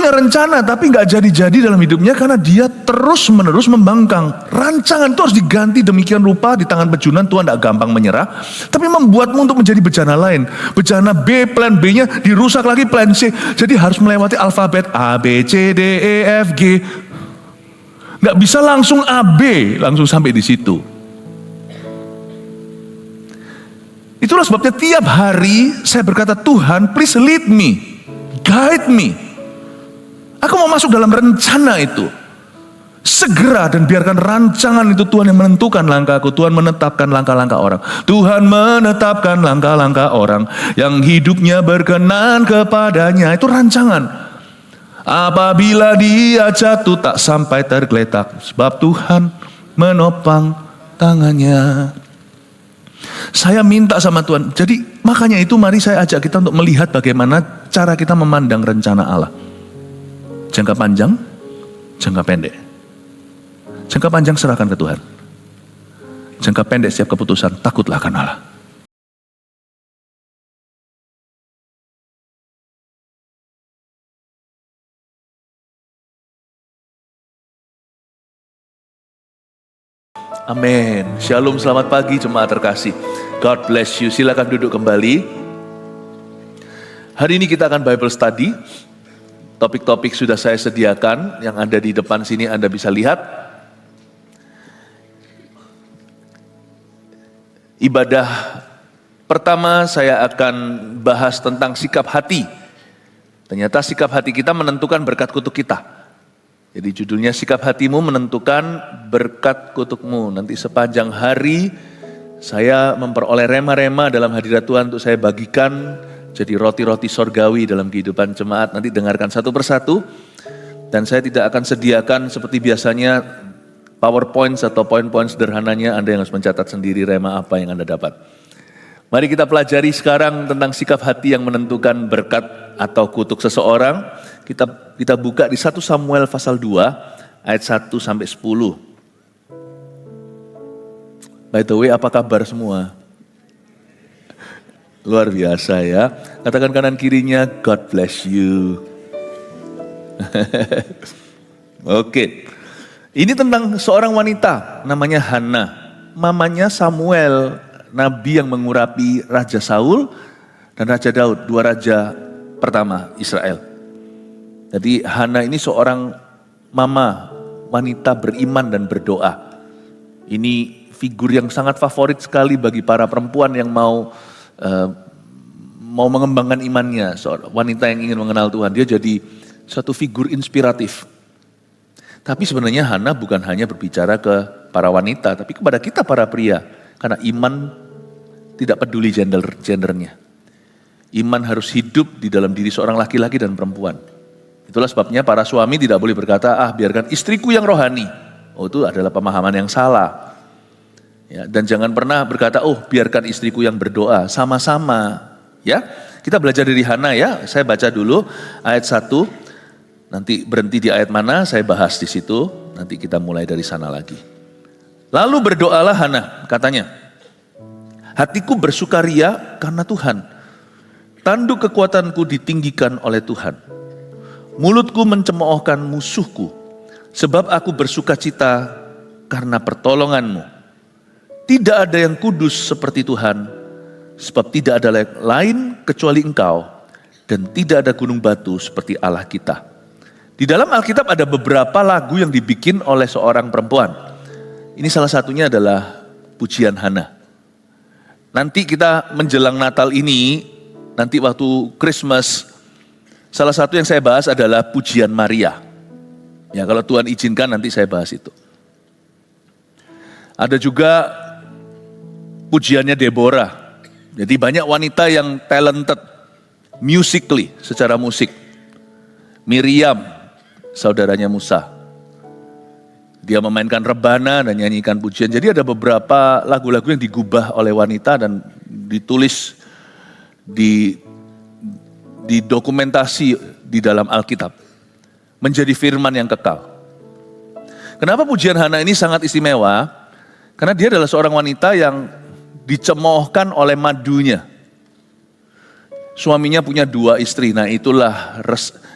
punya rencana tapi nggak jadi-jadi dalam hidupnya karena dia terus-menerus membangkang. Rancangan itu harus diganti demikian rupa di tangan pejunan. Tuhan tidak gampang menyerah, tapi membuatmu untuk menjadi bejana lain. Bejana B, plan B-nya dirusak lagi plan C. Jadi harus melewati alfabet A, B, C, D, E, F, G. Nggak bisa langsung A, B, langsung sampai di situ. Itulah sebabnya tiap hari saya berkata, Tuhan please lead me, guide me. Aku mau masuk dalam rencana itu. Segera, dan biarkan rancangan itu Tuhan yang menentukan langkahku. Tuhan menetapkan langkah-langkah orang. Tuhan menetapkan langkah-langkah orang yang hidupnya berkenan kepadanya. Itu rancangan. Apabila dia jatuh tak sampai tergeletak, sebab Tuhan menopang tangannya. Saya minta sama Tuhan. Jadi makanya itu mari saya ajak kita untuk melihat bagaimana cara kita memandang rencana Allah. Jangka panjang, jangka pendek. Jangka panjang serahkan ke Tuhan. Jangka pendek setiap keputusan, takutlah akan Allah. Amin. Shalom, selamat pagi jemaat terkasih. God bless you. Silakan duduk kembali. Hari ini kita akan Bible study. Topik-topik sudah saya sediakan, yang ada di depan sini Anda bisa lihat. Ibadah pertama saya akan bahas tentang sikap hati. Ternyata sikap hati kita menentukan berkat kutuk kita. Jadi judulnya sikap hatimu menentukan berkat kutukmu. Nanti sepanjang hari saya memperoleh rema-rema dalam hadirat Tuhan untuk saya bagikan jadi roti-roti sorgawi dalam kehidupan jemaat. Nanti dengarkan satu persatu. Dan saya tidak akan sediakan seperti biasanya PowerPoint atau poin-poin sederhananya. Anda yang harus mencatat sendiri rema apa yang Anda dapat. Mari kita pelajari sekarang tentang sikap hati yang menentukan berkat atau kutuk seseorang. Kita buka di 1 Samuel pasal 2 ayat 1 sampai 10. By the way, apa kabar semua? Luar biasa ya. Katakan kanan kirinya, God bless you. Oke. Ini tentang seorang wanita namanya Hana. Mamanya Samuel, nabi yang mengurapi Raja Saul dan Raja Daud, 2 raja pertama Israel. Jadi Hana ini seorang mama, wanita beriman dan berdoa. Ini figur yang sangat favorit sekali bagi para perempuan yang mau mengembangkan imannya. Seorang wanita yang ingin mengenal Tuhan, dia jadi suatu figur inspiratif. Tapi sebenarnya Hana bukan hanya berbicara ke para wanita, tapi kepada kita para pria. Karena iman tidak peduli gendernya. Iman harus hidup di dalam diri seorang laki-laki dan perempuan. Itulah sebabnya para suami tidak boleh berkata, biarkan istriku yang rohani. Oh, itu adalah pemahaman yang salah. Ya, dan jangan pernah berkata, biarkan istriku yang berdoa, sama-sama. Ya, kita belajar dari Hana ya. Saya baca dulu ayat 1. Nanti berhenti di ayat mana, saya bahas di situ. Nanti kita mulai dari sana lagi. Lalu berdoalah Hana, katanya, hatiku bersukaria karena Tuhan. Tanduk kekuatanku ditinggikan oleh Tuhan. Mulutku mencemoohkan musuhku, sebab aku bersukacita karena pertolonganmu. Tidak ada yang kudus seperti Tuhan, sebab tidak ada lain kecuali Engkau, dan tidak ada gunung batu seperti Allah kita. Di dalam Alkitab ada beberapa lagu yang dibikin oleh seorang perempuan. Ini salah satunya adalah pujian Hana. Nanti kita menjelang Natal ini, nanti waktu Christmas, salah satu yang saya bahas adalah pujian Maria. Ya, kalau Tuhan izinkan nanti saya bahas itu. Ada juga pujiannya Deborah. Jadi banyak wanita yang talented musically, secara musik. Miriam, saudaranya Musa. Dia memainkan rebana dan nyanyikan pujian. Jadi ada beberapa lagu-lagu yang digubah oleh wanita dan ditulis didokumentasi di dalam Alkitab. Menjadi firman yang kekal. Kenapa pujian Hana ini sangat istimewa? Karena dia adalah seorang wanita yang dicemoohkan oleh madunya. Suaminya punya 2 istri. Nah itulah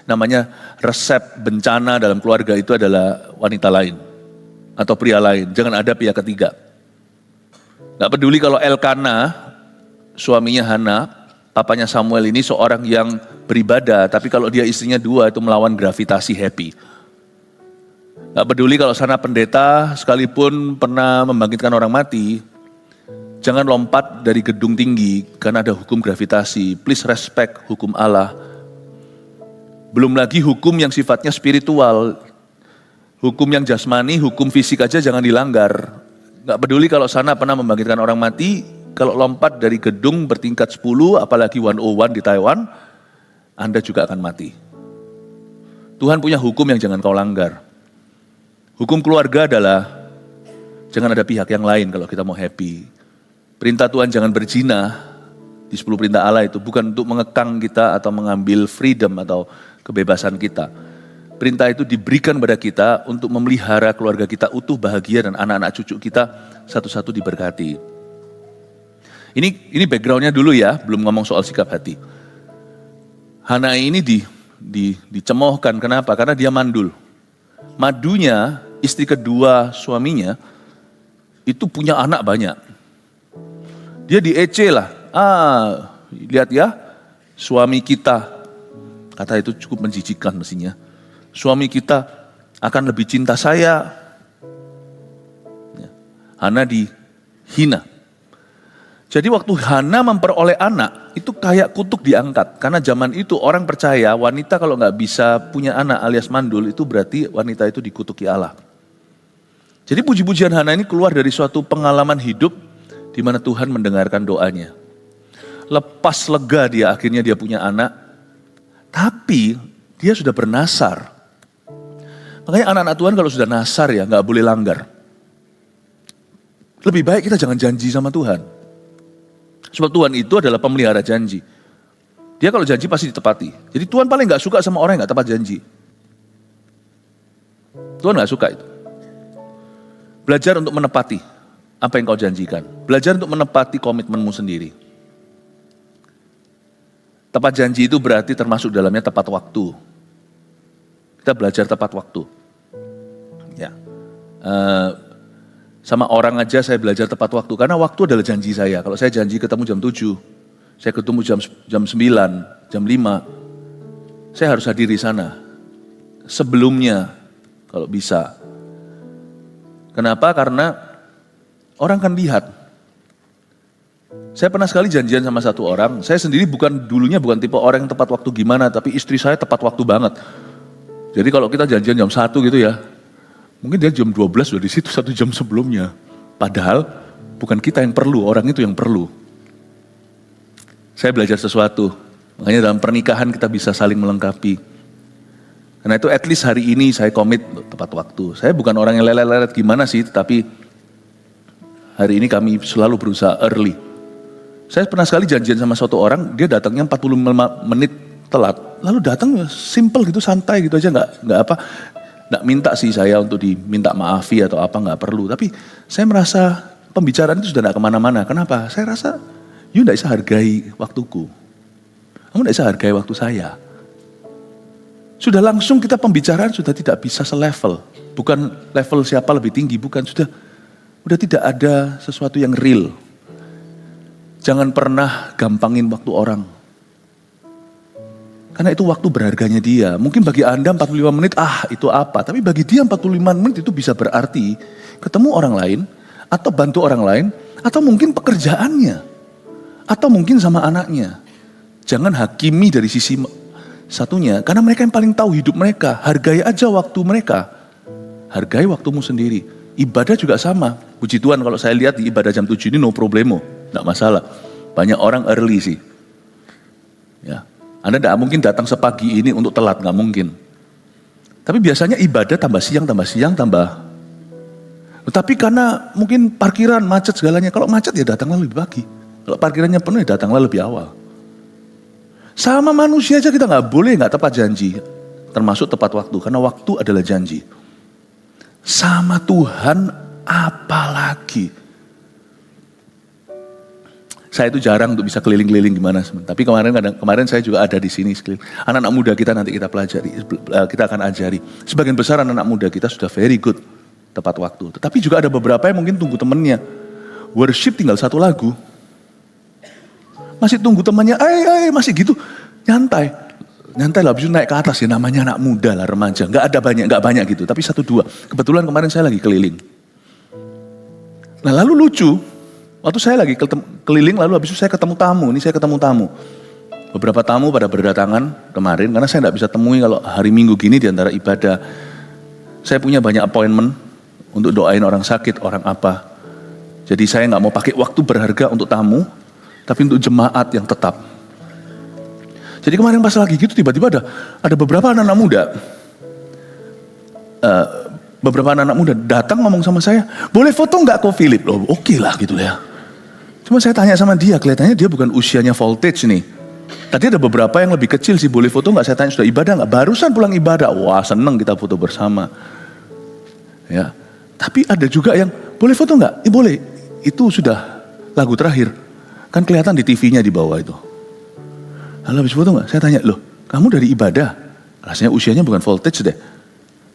namanya resep bencana dalam keluarga itu adalah wanita lain atau pria lain. Jangan ada pihak ketiga. Gak peduli kalau Elkana, suaminya Hana, papanya Samuel ini seorang yang beribadah, tapi kalau dia istrinya dua itu melawan gravitasi happy. Gak peduli kalau sana pendeta sekalipun pernah membangkitkan orang mati, jangan lompat dari gedung tinggi karena ada hukum gravitasi. Please respect hukum Allah. Belum lagi hukum yang sifatnya spiritual. Hukum yang jasmani, hukum fisik aja jangan dilanggar. Gak peduli kalau sana pernah membangkitkan orang mati, kalau lompat dari gedung bertingkat 10, apalagi 101 di Taiwan, Anda juga akan mati. Tuhan punya hukum yang jangan kau langgar. Hukum keluarga adalah jangan ada pihak yang lain kalau kita mau happy. Perintah Tuhan jangan berzina di 10 perintah Allah itu bukan untuk mengekang kita atau mengambil freedom atau kebebasan kita. Perintah itu diberikan pada kita untuk memelihara keluarga kita utuh, bahagia, dan anak-anak cucu kita satu-satu diberkati. Ini backgroundnya dulu ya, belum ngomong soal sikap hati. Hana ini dicemoohkan, kenapa? Karena dia mandul. Madunya, istri kedua suaminya, itu punya anak banyak. Dia diece lah, lihat ya, suami kita, kata itu cukup menjijikkan mestinya. Suami kita akan lebih cinta saya. Hana dihina. Jadi waktu Hana memperoleh anak, itu kayak kutuk diangkat. Karena zaman itu orang percaya wanita kalau nggak bisa punya anak alias mandul, itu berarti wanita itu dikutuki Allah. Jadi puji-pujian Hana ini keluar dari suatu pengalaman hidup di mana Tuhan mendengarkan doanya. Lepas lega dia, akhirnya dia punya anak. Tapi dia sudah bernasar. Makanya anak-anak Tuhan kalau sudah nasar ya gak boleh langgar. Lebih baik kita jangan janji sama Tuhan. Sebab Tuhan itu adalah pemelihara janji. Dia kalau janji pasti ditepati. Jadi Tuhan paling gak suka sama orang yang gak tepat janji. Tuhan gak suka itu. Belajar untuk menepati apa yang kau janjikan. Belajar untuk menepati komitmenmu sendiri. Tepat janji itu berarti termasuk dalamnya tepat waktu. Kita belajar tepat waktu. Ya, sama orang aja saya belajar tepat waktu. Karena waktu adalah janji saya. Kalau saya janji ketemu jam 7, saya ketemu jam 9, jam 5. Saya harus hadir di sana. Sebelumnya, kalau bisa. Kenapa? Karena orang kan lihat. Saya pernah sekali janjian sama satu orang, saya sendiri dulunya bukan tipe orang yang tepat waktu gimana, tapi istri saya tepat waktu banget. Jadi kalau kita janjian jam 1 gitu ya, mungkin dia jam 12 udah di situ 1 jam sebelumnya. Padahal bukan kita yang perlu, orang itu yang perlu. Saya belajar sesuatu, makanya dalam pernikahan kita bisa saling melengkapi. Karena itu at least hari ini saya komit tepat waktu. Saya bukan orang yang lelet-lelet gimana sih, tapi hari ini kami selalu berusaha early. Saya pernah sekali janjian sama suatu orang, dia datangnya 45 menit telat. Lalu datang simple gitu, santai gitu aja, nggak minta sih saya untuk diminta maafi atau apa, nggak perlu. Tapi saya merasa pembicaraan itu sudah nggak kemana-mana. Kenapa? Saya rasa, you nggak bisa hargai waktuku. Kamu nggak bisa hargai waktu saya. Sudah langsung kita pembicaraan sudah tidak bisa selevel. Bukan level siapa lebih tinggi, bukan. Sudah tidak ada sesuatu yang real. Jangan pernah gampangin waktu orang. Karena itu waktu berharganya dia. Mungkin bagi Anda 45 menit, itu apa. Tapi bagi dia 45 menit itu bisa berarti ketemu orang lain, atau bantu orang lain, atau mungkin pekerjaannya. Atau mungkin sama anaknya. Jangan hakimi dari sisi satunya. Karena mereka yang paling tahu hidup mereka. Hargai aja waktu mereka. Hargai waktumu sendiri. Ibadah juga sama. Puji Tuhan kalau saya lihat di ibadah jam 7 ini no problemo. Tidak masalah. Banyak orang early sih. Ya, Anda tidak mungkin datang sepagi ini untuk telat, nggak mungkin. Tapi biasanya ibadah tambah siang. Tapi karena mungkin parkiran macet segalanya. Kalau macet ya datanglah lebih pagi. Kalau parkirannya penuh ya datanglah lebih awal. Sama manusia aja kita nggak boleh nggak tepat janji. Termasuk tepat waktu. Karena waktu adalah janji. Sama Tuhan apalagi. Saya itu jarang untuk bisa keliling-keliling gimana. Tapi kemarin saya juga ada di sini. Anak-anak muda kita nanti kita pelajari, kita akan ajari. Sebagian besar anak-anak muda kita sudah very good tepat waktu. Tetapi juga ada beberapa yang mungkin tunggu temennya. Worship tinggal satu lagu. Masih tunggu temannya, masih gitu. Nyantai lah, habis itu naik ke atas ya, namanya anak muda lah, remaja. Nggak banyak gitu, tapi 1-2. Kebetulan kemarin saya lagi keliling. Nah lalu lucu, waktu saya lagi keliling, lalu habis itu saya ketemu tamu. Beberapa tamu pada berdatangan kemarin, karena saya nggak bisa temui kalau hari Minggu gini di antara ibadah. Saya punya banyak appointment untuk doain orang sakit, orang apa. Jadi saya nggak mau pakai waktu berharga untuk tamu, tapi untuk jemaat yang tetap. Jadi kemarin pas lagi gitu tiba-tiba ada beberapa anak-anak muda. Beberapa anak-anak muda datang ngomong sama saya, boleh foto nggak kok Philip? Loh, oke lah gitu ya. Cuma saya tanya sama dia, kelihatannya dia bukan usianya voltage nih. Tadi ada beberapa yang lebih kecil sih, boleh foto nggak? Saya tanya, sudah ibadah nggak? Barusan pulang ibadah. Wah seneng kita foto bersama. Ya, tapi ada juga yang, boleh foto nggak? Boleh. Itu sudah lagu terakhir. Kan kelihatan di TV-nya di bawah itu. Lalu habis foto nggak? Saya tanya, loh kamu dari ibadah? Rasanya usianya bukan voltage deh.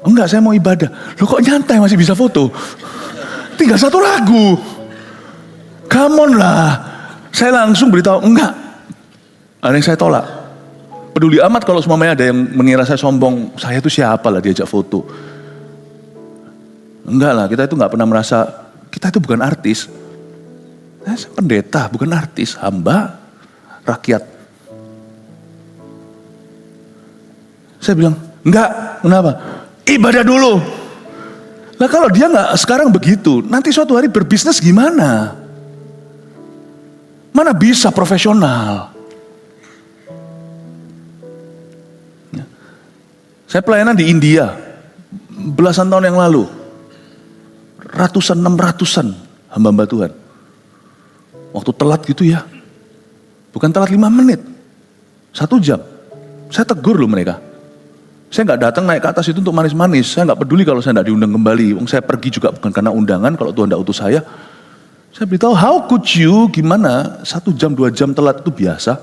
Enggak, saya mau ibadah. Loh kok nyantai masih bisa foto? Tinggal 1 lagu. Come on lah. Saya langsung beritahu, enggak. Ada yang saya tolak. Peduli amat kalau semuanya ada yang mengira saya sombong. Saya itu siapa lah diajak foto. Enggak lah, kita itu enggak pernah merasa, kita itu bukan artis. Saya pendeta, bukan artis. Hamba, rakyat. Saya bilang, enggak, kenapa? Ibadah dulu. Nah kalau dia nggak sekarang begitu, nanti suatu hari berbisnis gimana? Mana bisa profesional? Ya. Saya pelayanan di India, belasan tahun yang lalu. Ratusan, 600-an hamba-hamba Tuhan. Waktu telat gitu ya. Bukan telat 5 menit. 1 jam. Saya tegur loh mereka. Saya nggak datang naik ke atas itu untuk manis-manis. Saya nggak peduli kalau saya nggak diundang kembali. Saya pergi juga bukan karena undangan. Kalau Tuhan nggak utus saya. Saya beritahu, how could you, gimana 1 jam 2 jam telat itu biasa.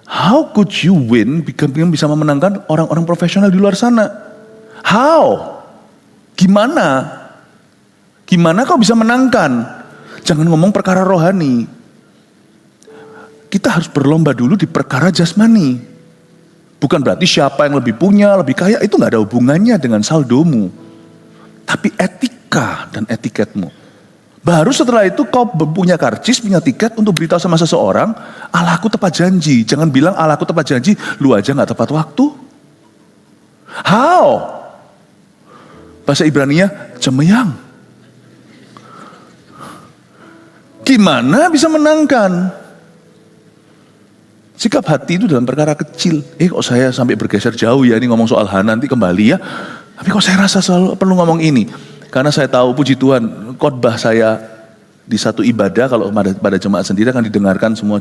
How could you win, bisa memenangkan orang-orang profesional di luar sana? How? Gimana? Gimana kau bisa menangkan? Jangan ngomong perkara rohani. Kita harus berlomba dulu di perkara jasmani. Bukan berarti siapa yang lebih punya, lebih kaya, itu gak ada hubungannya dengan saldomu. Tapi etika dan etiketmu. Baru setelah itu kau punya karcis, punya tiket untuk beritahu sama seseorang, Allahku tepat janji. Jangan bilang Allahku tepat janji, lu aja gak tepat waktu. How? Bahasa Ibraninya, cemeyang. Gimana bisa menangkan? Sikap hati itu dalam perkara kecil. Kok saya sampai bergeser jauh ya, ini ngomong soal Hana, nanti kembali ya. Tapi kok saya rasa selalu perlu ngomong ini. Karena saya tahu, puji Tuhan, khotbah saya di satu ibadah, kalau pada jemaat sendiri akan didengarkan semua.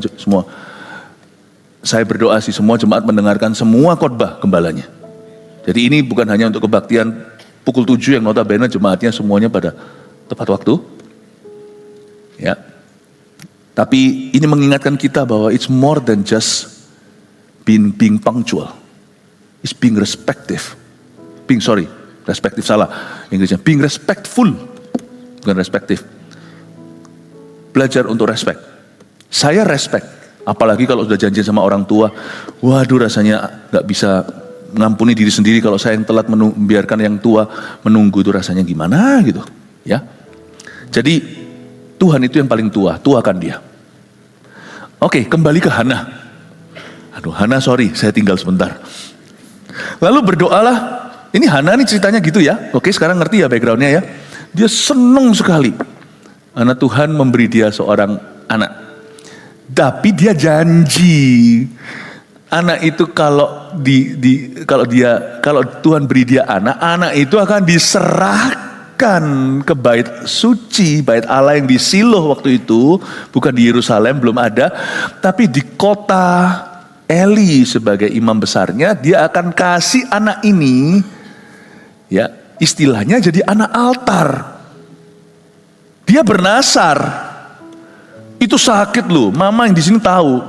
Saya berdoa sih semua jemaat mendengarkan semua khotbah gembalanya. Jadi ini bukan hanya untuk kebaktian pukul 7 yang notabene jemaatnya semuanya pada tepat waktu. Ya. Tapi ini mengingatkan kita bahwa it's more than just being punctual. It's being respective salah Inggrisnya. Being respectful, bukan respective. Belajar untuk respect. Saya respect, apalagi kalau sudah janji sama orang tua. Waduh rasanya gak bisa mengampuni diri sendiri kalau saya yang telat membiarkan yang tua menunggu, itu rasanya gimana gitu. Ya. Jadi Tuhan itu yang paling tua, tuakan dia. Oke, kembali ke Hana. Aduh, Hana sorry, saya tinggal sebentar. Lalu berdoalah, ini Hana nih ceritanya gitu ya. Oke, sekarang ngerti ya backgroundnya ya. Dia seneng sekali. Karena Tuhan memberi dia seorang anak. Tapi dia janji. Anak itu kalau Tuhan beri dia anak itu akan diserahkan ke bait suci, bait Allah yang di Siloh waktu itu, bukan di Yerusalem, belum ada, tapi di kota Eli sebagai imam besarnya, dia akan kasih anak ini, ya istilahnya jadi anak altar. Dia bernasar. Itu sakit loh, mama yang di sini tahu.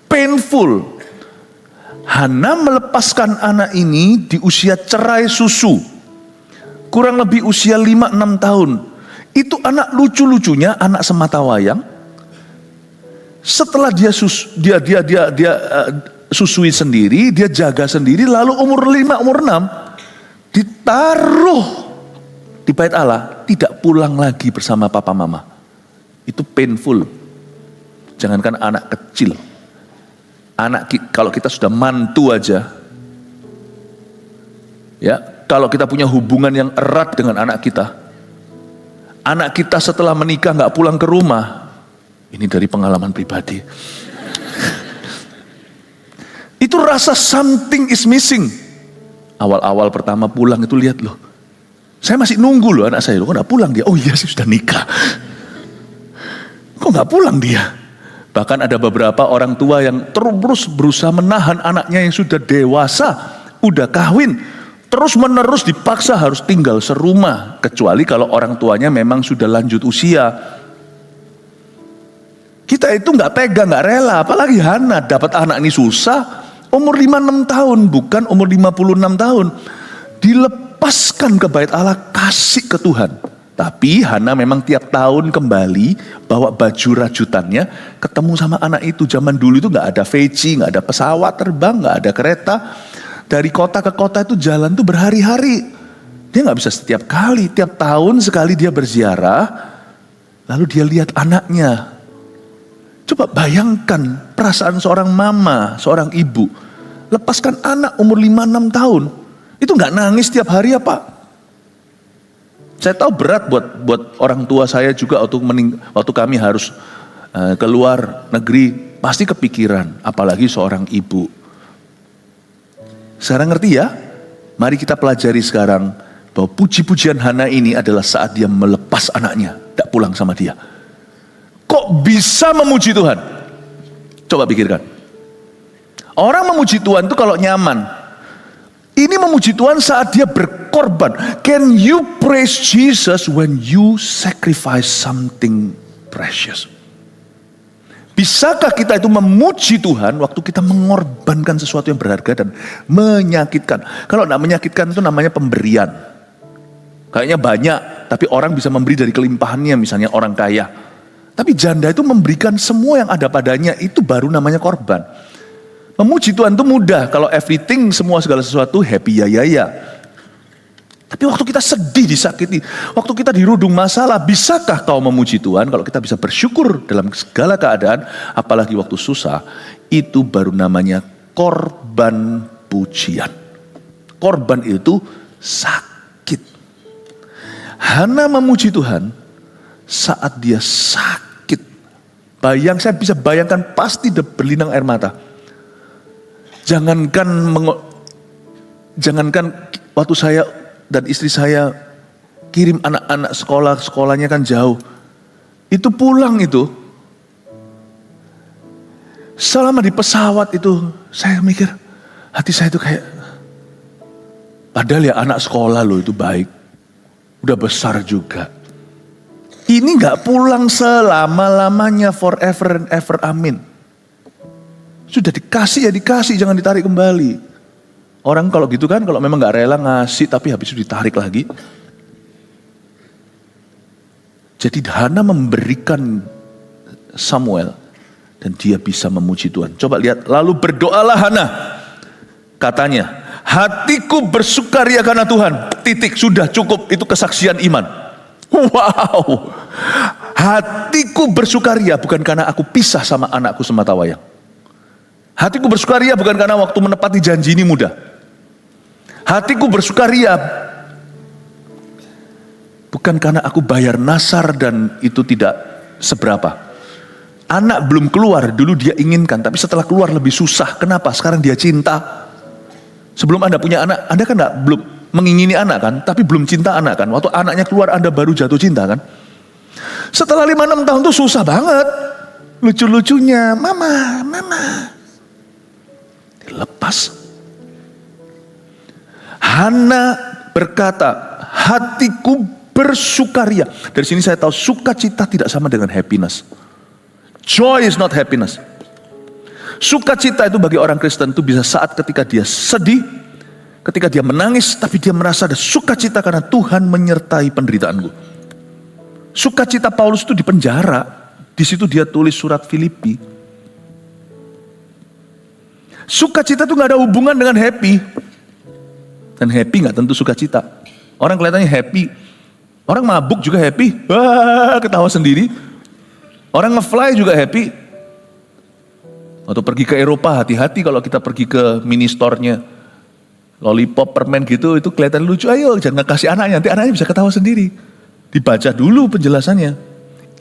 Painful. Hana melepaskan anak ini di usia cerai susu. Kurang lebih usia 5-6 tahun. Itu anak lucu-lucunya, anak sematawayang. Setelah dia susui sendiri, dia jaga sendiri, lalu umur 5, umur 6 ditaruh di bait Allah, tidak pulang lagi bersama papa mama. Itu painful. Jangankan anak kecil. Kalau kita sudah mantu aja, ya, kalau kita punya hubungan yang erat dengan anak kita setelah menikah nggak pulang ke rumah, ini dari pengalaman pribadi. Itu rasa something is missing. Awal-awal pertama pulang itu lihat loh, saya masih nunggu loh anak saya, kok nggak pulang dia? Oh iya sih sudah nikah, kok nggak pulang dia? Bahkan ada beberapa orang tua yang terus berusaha menahan anaknya yang sudah dewasa, udah kawin, terus menerus dipaksa harus tinggal serumah, kecuali kalau orang tuanya memang sudah lanjut usia. Kita itu nggak tega, nggak rela, apalagi Hana dapat anak ini susah, umur 5-6 tahun, bukan umur 56 tahun, dilepaskan ke bait Allah, kasih ke Tuhan. Tapi Hana memang tiap tahun kembali bawa baju rajutannya, ketemu sama anak itu. Zaman dulu itu nggak ada veci, nggak ada pesawat terbang, nggak ada kereta. Dari kota ke kota itu jalan tuh berhari-hari. Dia nggak bisa setiap kali, tiap tahun sekali dia berziarah, lalu dia lihat anaknya. Coba bayangkan perasaan seorang mama, seorang ibu, lepaskan anak umur 5-6 tahun, itu nggak nangis tiap hari apa? Saya tahu berat buat orang tua saya juga waktu kami harus keluar negeri, pasti kepikiran, apalagi seorang ibu. Sekarang ngerti ya? Mari kita pelajari sekarang bahwa puji-pujian Hana ini adalah saat dia melepas anaknya, tidak pulang sama dia. Kok bisa memuji Tuhan? Coba pikirkan. Orang memuji Tuhan itu kalau nyaman. Ini memuji Tuhan saat dia berkorban. Can you praise Jesus when you sacrifice something precious? Bisakah kita itu memuji Tuhan waktu kita mengorbankan sesuatu yang berharga dan menyakitkan? Kalau tidak menyakitkan itu namanya pemberian. Kayaknya banyak, tapi orang bisa memberi dari kelimpahannya, misalnya orang kaya. Tapi janda itu memberikan semua yang ada padanya, itu baru namanya korban. Memuji Tuhan itu mudah, kalau everything, semua segala sesuatu happy ya. Tapi waktu kita sedih, disakiti, waktu kita dirudung masalah, bisakah kau memuji Tuhan? Kalau kita bisa bersyukur dalam segala keadaan, apalagi waktu susah, itu baru namanya korban pujian. Korban itu sakit. Hana memuji Tuhan saat dia sakit. Saya bisa bayangkan pasti berlinang air mata. Jangankan waktu saya dan istri saya kirim anak-anak sekolahnya kan jauh. Itu pulang itu. Selama di pesawat itu saya mikir, hati saya itu kayak, padahal ya anak sekolah loh itu baik. Udah besar juga. Ini gak pulang selama-lamanya, forever and ever, amin. Sudah dikasih ya dikasih, jangan ditarik kembali. Orang kalau gitu kan, kalau memang gak rela ngasih, tapi habis itu ditarik lagi. Jadi Hana memberikan Samuel, dan dia bisa memuji Tuhan. Coba lihat, lalu berdoalah Hana. Katanya, hatiku bersukaria karena Tuhan. Titik, sudah cukup, itu kesaksian iman. Wow, hatiku bersukaria bukan karena aku pisah sama anakku sematawayang. Hatiku bersukaria bukan karena waktu menepati janji ini mudah. Hatiku bersukaria bukan karena aku bayar nasar dan itu tidak seberapa. Anak belum keluar, dulu dia inginkan, tapi setelah keluar lebih susah. Kenapa? Sekarang dia cinta. Sebelum Anda punya anak, Anda kan belum mengingini anak kan, tapi belum cinta anak kan. Waktu anaknya keluar, Anda baru jatuh cinta kan. Setelah 5-6 tahun tuh susah banget. Lucu-lucunya, mama. Dilepas. Hana berkata, hatiku bersukaria. Dari sini saya tahu sukacita tidak sama dengan happiness. Joy is not happiness. Sukacita itu bagi orang Kristen itu bisa saat ketika dia sedih, ketika dia menangis, tapi dia merasa ada sukacita karena Tuhan menyertai penderitaanku. Sukacita Paulus itu di penjara, di situ dia tulis surat Filipi. Sukacita itu gak ada hubungan dengan happy. Dan happy gak tentu sukacita. Orang kelihatannya happy, orang mabuk juga happy, wah ketawa sendiri. Orang nge-fly juga happy. Atau pergi ke Eropa, hati-hati kalau kita pergi ke mini store-nya. Lollipop, permen gitu, itu kelihatan lucu. Ayo jangan kasih anaknya, nanti anaknya bisa ketawa sendiri. Dibaca dulu penjelasannya.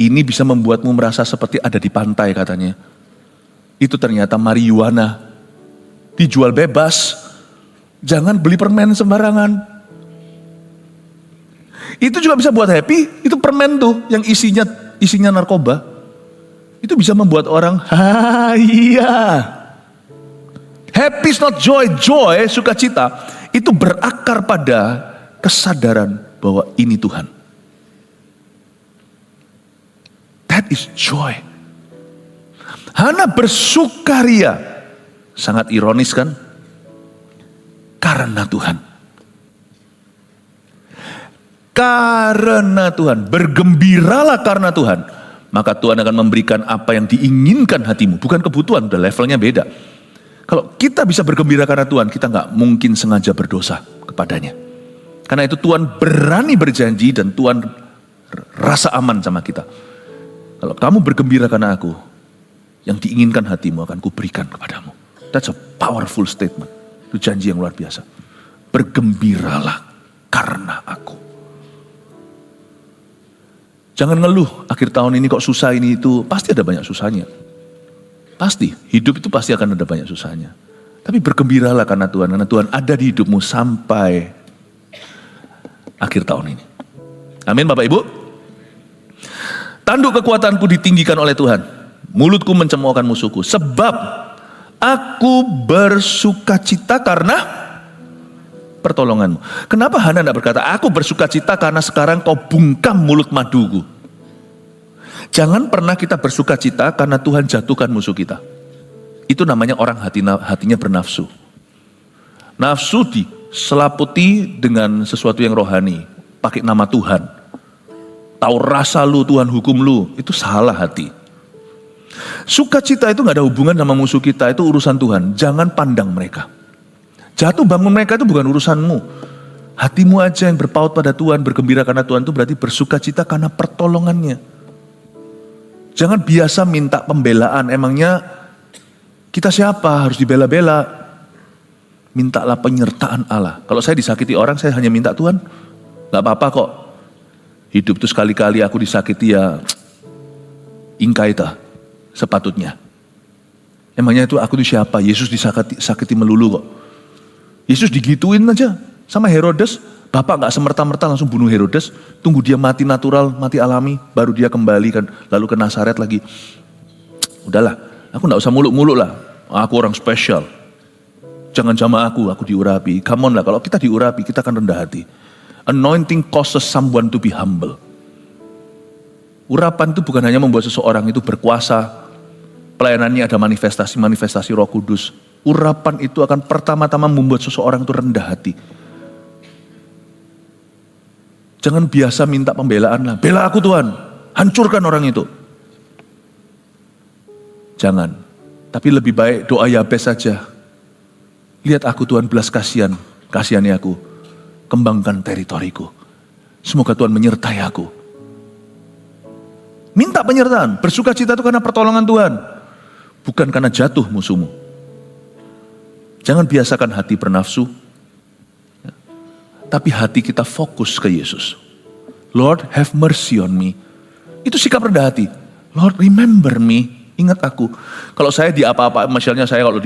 Ini bisa membuatmu merasa seperti ada di pantai katanya. Itu ternyata marijuana. Dijual bebas. Jangan beli permen sembarangan. Itu juga bisa buat happy. Itu permen tuh yang isinya narkoba. Itu bisa membuat orang, iya. Happy is not joy. Joy, sukacita, itu berakar pada kesadaran bahwa ini Tuhan. That is joy. Hana bersukaria. Sangat ironis kan? Karena Tuhan. Karena Tuhan. Bergembiralah karena Tuhan. Maka Tuhan akan memberikan apa yang diinginkan hatimu. Bukan kebutuhan, udah levelnya beda. Kalau kita bisa bergembira karena Tuhan, kita gak mungkin sengaja berdosa kepadanya. Karena itu Tuhan berani berjanji dan Tuhan rasa aman sama kita. Kalau kamu bergembira karena aku, yang diinginkan hatimu akan kuberikan kepadamu. That's a powerful statement. Itu janji yang luar biasa. Bergembiralah karena aku. Jangan ngeluh, akhir tahun ini kok susah ini itu. Pasti ada banyak susahnya. Pasti, hidup itu pasti akan ada banyak susahnya. Tapi bergembiralah karena Tuhan ada di hidupmu sampai akhir tahun ini. Amin Bapak Ibu. Tanduk kekuatanku ditinggikan oleh Tuhan. Mulutku mencemoohkan musuhku. Sebab aku bersukacita karena pertolonganmu. Kenapa Hana tidak berkata, aku bersukacita karena sekarang kau bungkam mulut maduku. Jangan pernah kita bersukacita karena Tuhan jatuhkan musuh kita. Itu namanya orang hatinya bernafsu. Nafsu diselaputi dengan sesuatu yang rohani. Pakai nama Tuhan. Tahu rasa lu, Tuhan hukum lu. Itu salah hati. Sukacita itu gak ada hubungan sama musuh kita. Itu urusan Tuhan. Jangan pandang mereka. Jatuh bangun mereka itu bukan urusanmu. Hatimu aja yang berpaut pada Tuhan, bergembira karena Tuhan itu berarti bersukacita karena pertolongannya. Jangan biasa minta pembelaan, emangnya kita siapa harus dibela-bela. Mintalah penyertaan Allah. Kalau saya disakiti orang, saya hanya minta Tuhan, gak apa-apa kok. Hidup itu sekali-kali aku disakiti ya, ingkaita sepatutnya. Emangnya itu aku itu siapa? Yesus disakiti melulu kok. Yesus digituin aja sama Herodes. Bapak gak semerta-merta langsung bunuh Herodes. Tunggu dia mati natural, mati alami. Baru dia kembali kan. Lalu ke Nazaret lagi. Udahlah, aku gak usah muluk-muluk lah. Aku orang spesial. Jangan sama aku diurapi. Come on lah, kalau kita diurapi kita akan rendah hati. Anointing causes someone to be humble. Urapan itu bukan hanya membuat seseorang itu berkuasa. Pelayanannya ada manifestasi Roh Kudus. Urapan itu akan pertama-tama membuat seseorang itu rendah hati. Jangan biasa minta pembelaan lah. Bela aku Tuhan, hancurkan orang itu. Jangan. Tapi lebih baik doa Yabes saja. Lihat aku Tuhan, belas kasihan, kasihani aku. Kembangkan teritoriku. Semoga Tuhan menyertai aku. Minta penyertaan, bersukacita itu karena pertolongan Tuhan. Bukan karena jatuh musuhmu. Jangan biasakan hati bernafsu. Tapi hati kita fokus ke Yesus. Lord, have mercy on me. Itu sikap rendah hati. Lord, remember me. Ingat aku. Kalau saya di apa-apa, misalnya saya kalau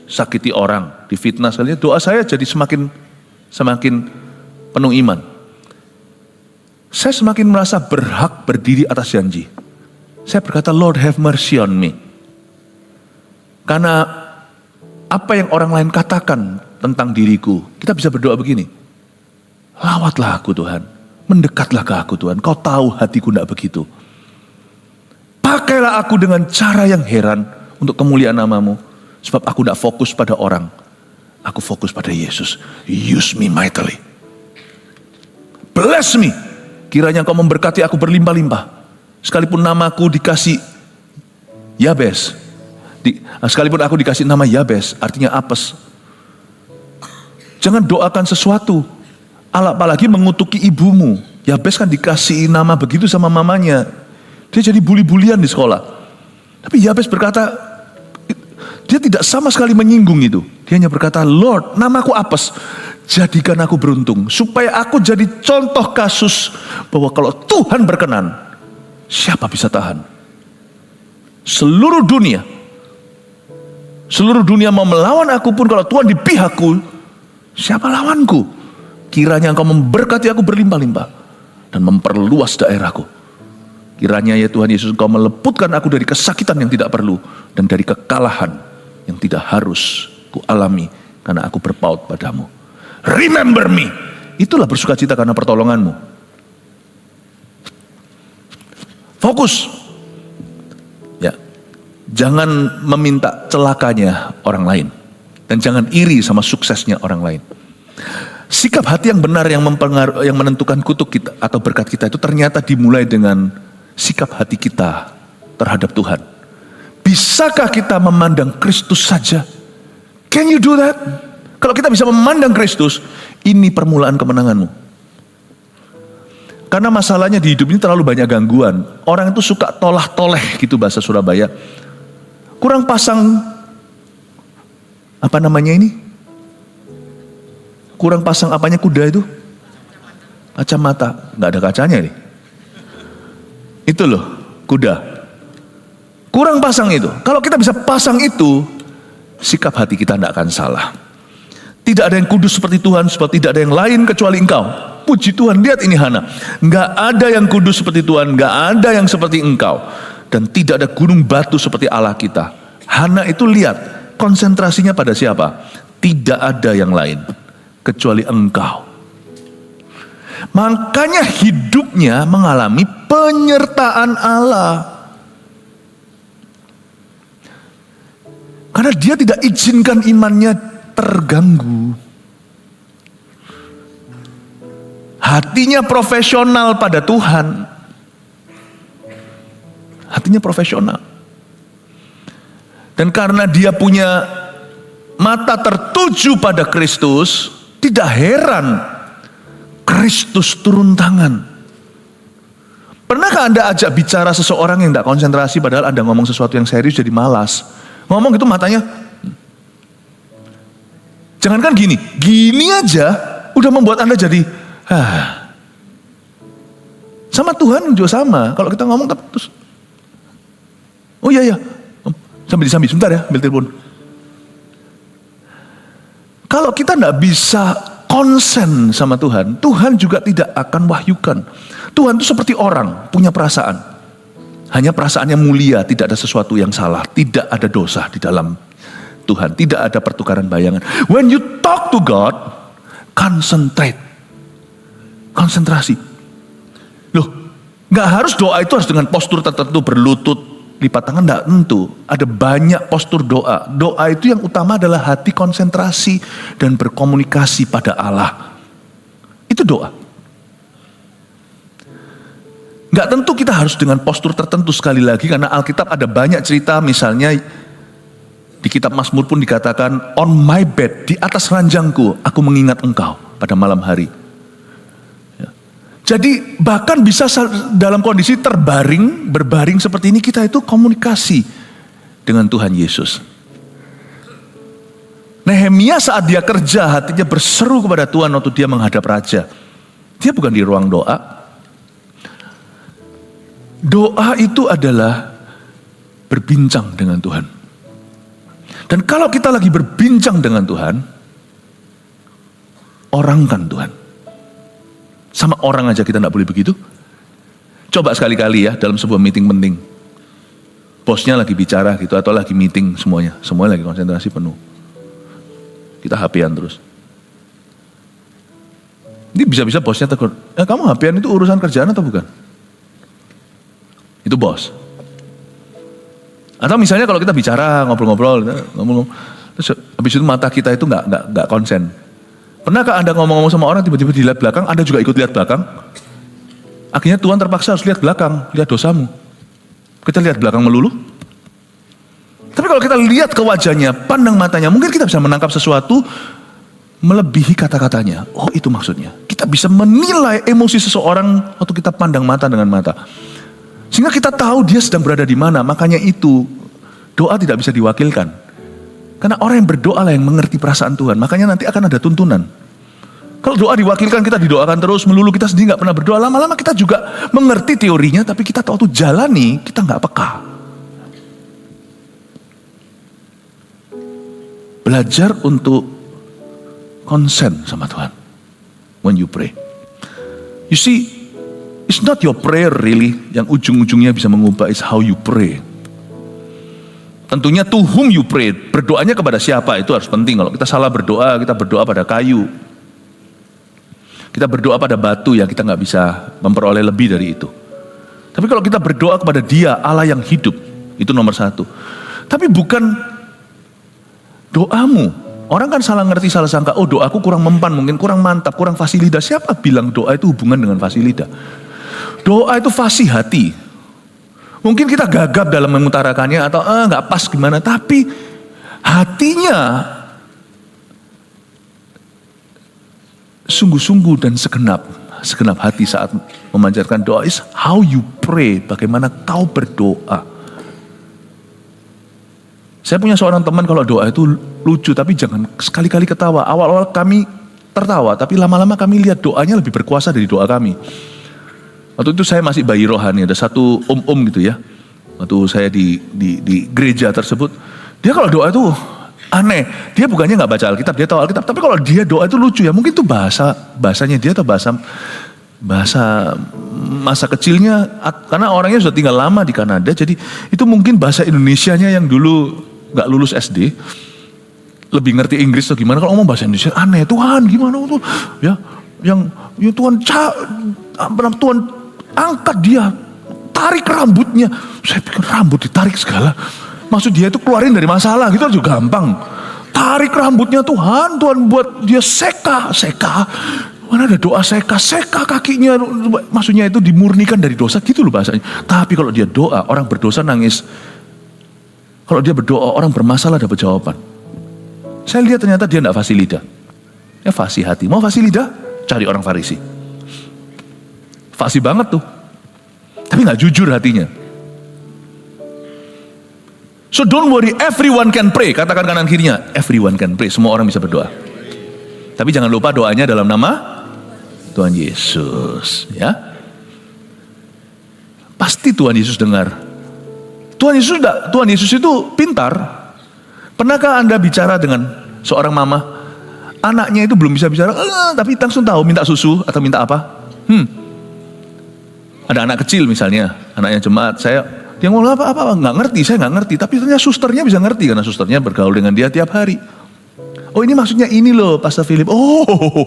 sakiti orang, difitnah sekali, doa saya jadi semakin penuh iman. Saya semakin merasa berhak berdiri atas janji. Saya berkata, Lord, have mercy on me. Karena apa yang orang lain katakan tentang diriku, kita bisa berdoa begini. Lawatlah aku Tuhan, mendekatlah ke aku Tuhan, kau tahu hatiku tidak begitu. Pakailah aku dengan cara yang heran untuk kemuliaan nama-Mu. Sebab aku tidak fokus pada orang. Aku fokus pada Yesus. Use me mightily. Bless me. Kiranya Engkau memberkati aku berlimpah-limpah. Sekalipun namaku dikasih Yabes. Sekalipun aku dikasih nama Yabes, artinya apes. Jangan doakan sesuatu. Apalagi mengutuki ibumu. Yabes kan dikasih nama begitu sama mamanya. Dia jadi bully-bulian di sekolah. Tapi Yabes berkata, dia tidak sama sekali menyinggung itu. Dia hanya berkata, Lord, namaku apes. Jadikan aku beruntung. Supaya aku jadi contoh kasus bahwa kalau Tuhan berkenan, siapa bisa tahan? Seluruh dunia mau melawan aku pun, kalau Tuhan di pihakku, siapa lawanku? Kiranya Engkau memberkati aku berlimpah-limpah dan memperluas daerahku. Kiranya ya Tuhan Yesus, Engkau meleputkan aku dari kesakitan yang tidak perlu dan dari kekalahan yang tidak harus ku alami karena aku berpaut padamu. Remember me. Itulah bersukacita karena pertolonganmu. Fokus. Ya. Jangan meminta celakanya orang lain. Dan jangan iri sama suksesnya orang lain. Sikap hati yang benar yang menentukan kutuk kita atau berkat kita itu ternyata dimulai dengan sikap hati kita terhadap Tuhan. Bisakah kita memandang Kristus saja? Can you do that? Kalau kita bisa memandang Kristus, ini permulaan kemenanganmu. Karena masalahnya di hidup ini terlalu banyak gangguan. Orang itu suka tolah-toleh gitu bahasa Surabaya. Kurang pasang, apa namanya ini? Kurang pasang apanya kuda itu? Kacamata. Nggak ada kacanya ini. Itu loh, kuda. Kurang pasang itu. Kalau kita bisa pasang itu, sikap hati kita tidak akan salah. Tidak ada yang kudus seperti Tuhan, sebab tidak ada yang lain kecuali Engkau. Puji Tuhan, lihat ini Hana. Nggak ada yang kudus seperti Tuhan, nggak ada yang seperti Engkau. Dan tidak ada gunung batu seperti Allah kita. Hana itu lihat, konsentrasinya pada siapa? Tidak ada yang lain kecuali Engkau. Makanya hidupnya mengalami penyertaan Allah. Karena dia tidak izinkan imannya terganggu. Hatinya profesional pada Tuhan. Hatinya profesional. Dan karena dia punya mata tertuju pada Kristus, tidak heran Kristus turun tangan. Pernahkah Anda ajak bicara seseorang yang tidak konsentrasi padahal Anda ngomong sesuatu yang serius jadi malas? Ngomong gitu matanya, jangankan gini aja udah membuat Anda jadi, Sama Tuhan juga sama. Kalau kita ngomong terus, oh iya, sambil disambi, sebentar ya, ambil telepon. Kalau kita tidak bisa konsen sama Tuhan, Tuhan juga tidak akan wahyukan. Tuhan itu seperti orang, punya perasaan. Hanya perasaannya mulia, tidak ada sesuatu yang salah, tidak ada dosa di dalam Tuhan, tidak ada pertukaran bayangan. When you talk to God, konsentrasi. Loh, nggak harus doa itu harus dengan postur tertentu, berlutut, lipat tangan, enggak tentu. Ada banyak postur doa. Doa itu yang utama adalah hati konsentrasi dan berkomunikasi pada Allah. Itu doa. Enggak tentu kita harus dengan postur tertentu sekali lagi, karena Alkitab ada banyak cerita, misalnya di kitab Mazmur pun dikatakan, on my bed, di atas ranjangku, aku mengingat Engkau pada malam hari. Jadi bahkan bisa dalam kondisi berbaring seperti ini, kita itu komunikasi dengan Tuhan Yesus. Nehemia saat dia kerja, hatinya berseru kepada Tuhan waktu dia menghadap raja. Dia bukan di ruang doa. Doa itu adalah berbincang dengan Tuhan. Dan kalau kita lagi berbincang dengan Tuhan, orangkan Tuhan. Sama orang aja kita tidak boleh begitu. Coba sekali-kali ya dalam sebuah meeting penting. Bosnya lagi bicara gitu atau lagi meeting semuanya. Semuanya lagi konsentrasi penuh. Kita HP-an terus. Ini bisa-bisa bosnya tegur, kamu HP-an itu urusan kerjaan atau bukan? Itu bos. Atau misalnya kalau kita bicara, ngobrol-ngobrol, terus habis itu mata kita itu nggak konsen. Pernahkah Anda ngomong-ngomong sama orang tiba-tiba dilihat belakang, Anda juga ikut lihat belakang? Akhirnya Tuhan terpaksa harus lihat belakang, lihat dosamu. Kita lihat belakang melulu. Tapi kalau kita lihat ke wajahnya, pandang matanya, mungkin kita bisa menangkap sesuatu melebihi kata-katanya. Oh, itu maksudnya. Kita bisa menilai emosi seseorang waktu kita pandang mata dengan mata. Sehingga kita tahu dia sedang berada di mana. Makanya itu doa tidak bisa diwakilkan. Karena orang yang berdoa lah yang mengerti perasaan Tuhan. Makanya nanti akan ada tuntunan. Kalau doa diwakilkan, kita didoakan terus melulu, kita sendiri gak pernah berdoa. Lama-lama kita juga mengerti teorinya, tapi kita tahu tuh jalani, kita gak peka. Belajar untuk konsen sama Tuhan when you pray. You see, it's not your prayer really yang ujung-ujungnya bisa mengubah, it's how you pray. Tentunya to whom you pray, berdoanya kepada siapa itu harus penting. Kalau kita salah berdoa, kita berdoa pada kayu, kita berdoa pada batu, ya kita nggak bisa memperoleh lebih dari itu. Tapi kalau kita berdoa kepada Dia, Allah yang hidup, itu nomor satu. Tapi bukan doamu. Orang kan salah ngerti, salah sangka, oh doaku kurang mempan, mungkin kurang mantap, kurang fasilida. Siapa bilang doa itu hubungan dengan fasilida? Doa itu fasih hati. Mungkin kita gagap dalam mengutarakannya atau nggak pas gimana, tapi hatinya sungguh-sungguh dan segenap hati saat memanjatkan doa. Is how you pray, bagaimana kau berdoa. Saya punya seorang teman kalau doa itu lucu, tapi jangan sekali-kali ketawa. Awal-awal kami tertawa, tapi lama-lama kami lihat doanya lebih berkuasa dari doa kami. Waktu itu saya masih bayi rohani, ada satu gitu ya. Waktu saya di gereja tersebut, dia kalau doa itu aneh. Dia bukannya nggak baca Alkitab, dia tahu Alkitab. Tapi kalau dia doa itu lucu ya, mungkin itu bahasanya dia atau bahasa masa kecilnya, karena orangnya sudah tinggal lama di Kanada, jadi itu mungkin bahasa Indonesianya yang dulu nggak lulus SD, lebih ngerti Inggris atau gimana. Kalau ngomong bahasa Indonesia aneh, Tuhan gimana tuh, ya Tuhan Tuhan angkat dia, tarik rambutnya. Saya pikir rambut ditarik segala, maksud dia itu keluarin dari masalah gitu juga gampang. Tarik rambutnya Tuhan buat dia seka. Mana ada doa seka kakinya, maksudnya itu dimurnikan dari dosa gitu loh bahasanya. Tapi kalau dia doa, orang berdosa nangis. Kalau dia berdoa, orang bermasalah dapat jawaban. Saya lihat ternyata dia tidak fasih lidah. Ya fasih hati. Mau fasih lidah? Cari orang Farisi. Fasih banget tuh. Tapi gak jujur hatinya. So don't worry, everyone can pray. Katakan kanan kirinya, everyone can pray. Semua orang bisa berdoa. Tapi jangan lupa doanya dalam nama Tuhan Yesus, ya. Pasti Tuhan Yesus dengar. Tuhan Yesus itu pintar. Pernahkah Anda bicara dengan seorang mama, anaknya itu belum bisa bicara, tapi langsung tahu minta susu atau minta apa? Ada anak kecil misalnya, anaknya jemaat, dia ngomong apa nggak ngerti, saya nggak ngerti. Tapi ternyata susternya bisa ngerti karena susternya bergaul dengan dia tiap hari. Oh ini maksudnya ini loh Pastor Philip. Oh,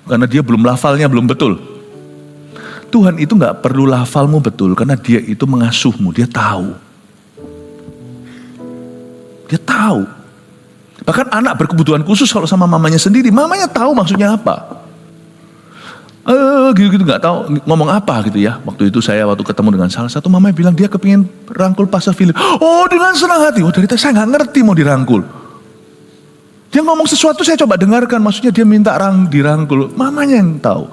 karena dia belum lafalnya belum betul. Tuhan itu nggak perlu lafalmu betul karena Dia itu mengasuhmu, Dia tahu. Dia tahu. Bahkan anak berkebutuhan khusus kalau sama mamanya sendiri, mamanya tahu maksudnya apa. Gitu nggak tahu ngomong apa gitu ya. Waktu itu saya ketemu dengan salah satu mama bilang dia kepingin rangkul Pastor Philip. Oh dengan senang hati. Oh dari tadi saya nggak ngerti mau dirangkul. Dia ngomong sesuatu saya coba dengarkan, maksudnya dia minta dirangkul. Mamanya yang tahu.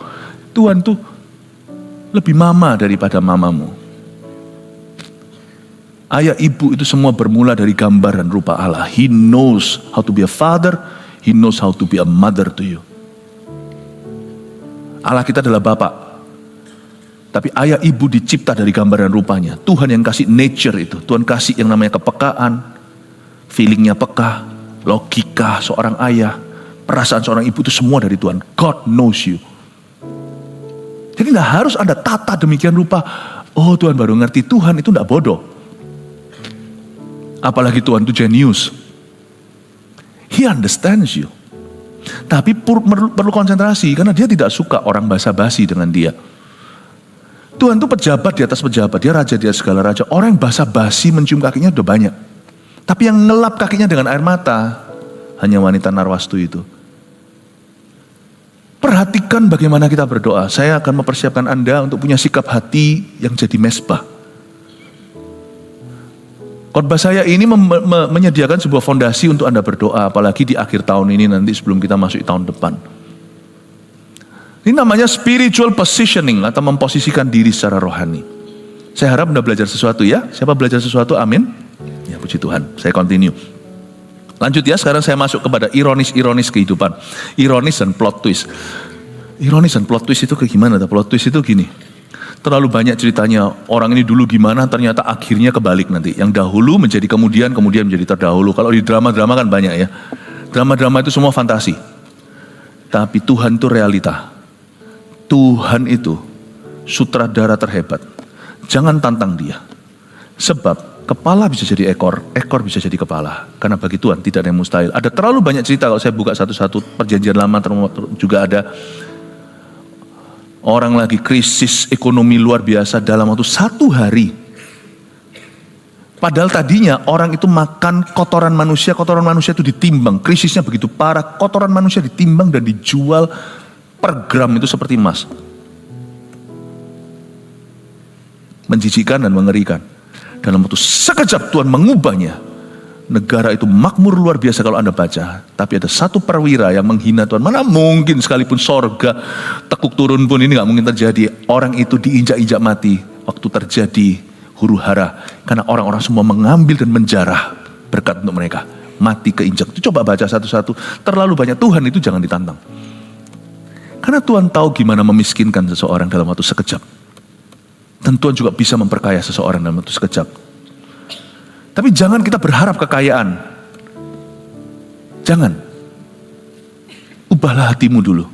Tuhan tuh lebih mama daripada mamamu. Ayah ibu itu semua bermula dari gambar dan rupa Allah. He knows how to be a father, He knows how to be a mother to you. Allah kita adalah Bapa. Tapi ayah ibu dicipta dari gambar dan rupanya. Tuhan yang kasih nature itu. Tuhan kasih yang namanya kepekaan, feelingnya peka, logika seorang ayah, perasaan seorang ibu itu semua dari Tuhan. God knows you. Jadi gak harus Anda tata demikian rupa. Oh Tuhan baru ngerti. Tuhan itu gak bodoh. Apalagi Tuhan itu jenius. He understands you. Tapi perlu konsentrasi karena Dia tidak suka orang basa-basi dengan Dia. Tuhan itu pejabat di atas pejabat, dia raja di atas segala raja. Orang yang basa-basi mencium kakinya udah banyak. Tapi yang ngelap kakinya dengan air mata, hanya wanita Narwastu itu. Perhatikan bagaimana kita berdoa. Saya akan mempersiapkan Anda untuk punya sikap hati yang jadi mesbah. Khotbah saya ini menyediakan sebuah fondasi untuk Anda berdoa, apalagi di akhir tahun ini nanti sebelum kita masuk tahun depan. Ini namanya spiritual positioning atau memposisikan diri secara rohani. Saya harap Anda belajar sesuatu ya. Siapa belajar sesuatu? Amin. Ya puji Tuhan. Saya continue. Lanjut ya, sekarang saya masuk kepada ironis-ironis kehidupan. Ironis dan plot twist. Ironis dan plot twist itu kayak gimana? Plot twist itu gini. Terlalu banyak ceritanya, orang ini dulu gimana, ternyata akhirnya kebalik nanti. Yang dahulu menjadi kemudian menjadi terdahulu. Kalau di drama-drama kan banyak ya. Drama-drama itu semua fantasi. Tapi Tuhan itu realita. Tuhan itu sutradara terhebat. Jangan tantang dia. Sebab kepala bisa jadi ekor, ekor bisa jadi kepala. Karena bagi Tuhan tidak ada yang mustahil. Ada terlalu banyak cerita kalau saya buka satu-satu. Perjanjian lama juga ada. Orang lagi krisis ekonomi luar biasa dalam waktu 1 hari. Padahal tadinya orang itu makan kotoran manusia itu ditimbang. Krisisnya begitu parah, kotoran manusia ditimbang dan dijual per gram itu seperti emas. Menjijikan dan mengerikan. Dalam waktu sekejap Tuhan mengubahnya. Negara itu makmur luar biasa kalau Anda baca. Tapi ada satu perwira yang menghina Tuhan. Mana mungkin sekalipun sorga tekuk turun pun ini gak mungkin terjadi. Orang itu diinjak-injak mati waktu terjadi huru hara. Karena orang-orang semua mengambil dan menjarah berkat untuk mereka. Mati keinjak. Itu coba baca satu-satu. Terlalu banyak. Tuhan itu jangan ditantang. Karena Tuhan tahu gimana memiskinkan seseorang dalam waktu sekejap. Dan Tuhan juga bisa memperkaya seseorang dalam waktu sekejap. Tapi jangan kita berharap kekayaan. Jangan. Ubahlah hatimu dulu.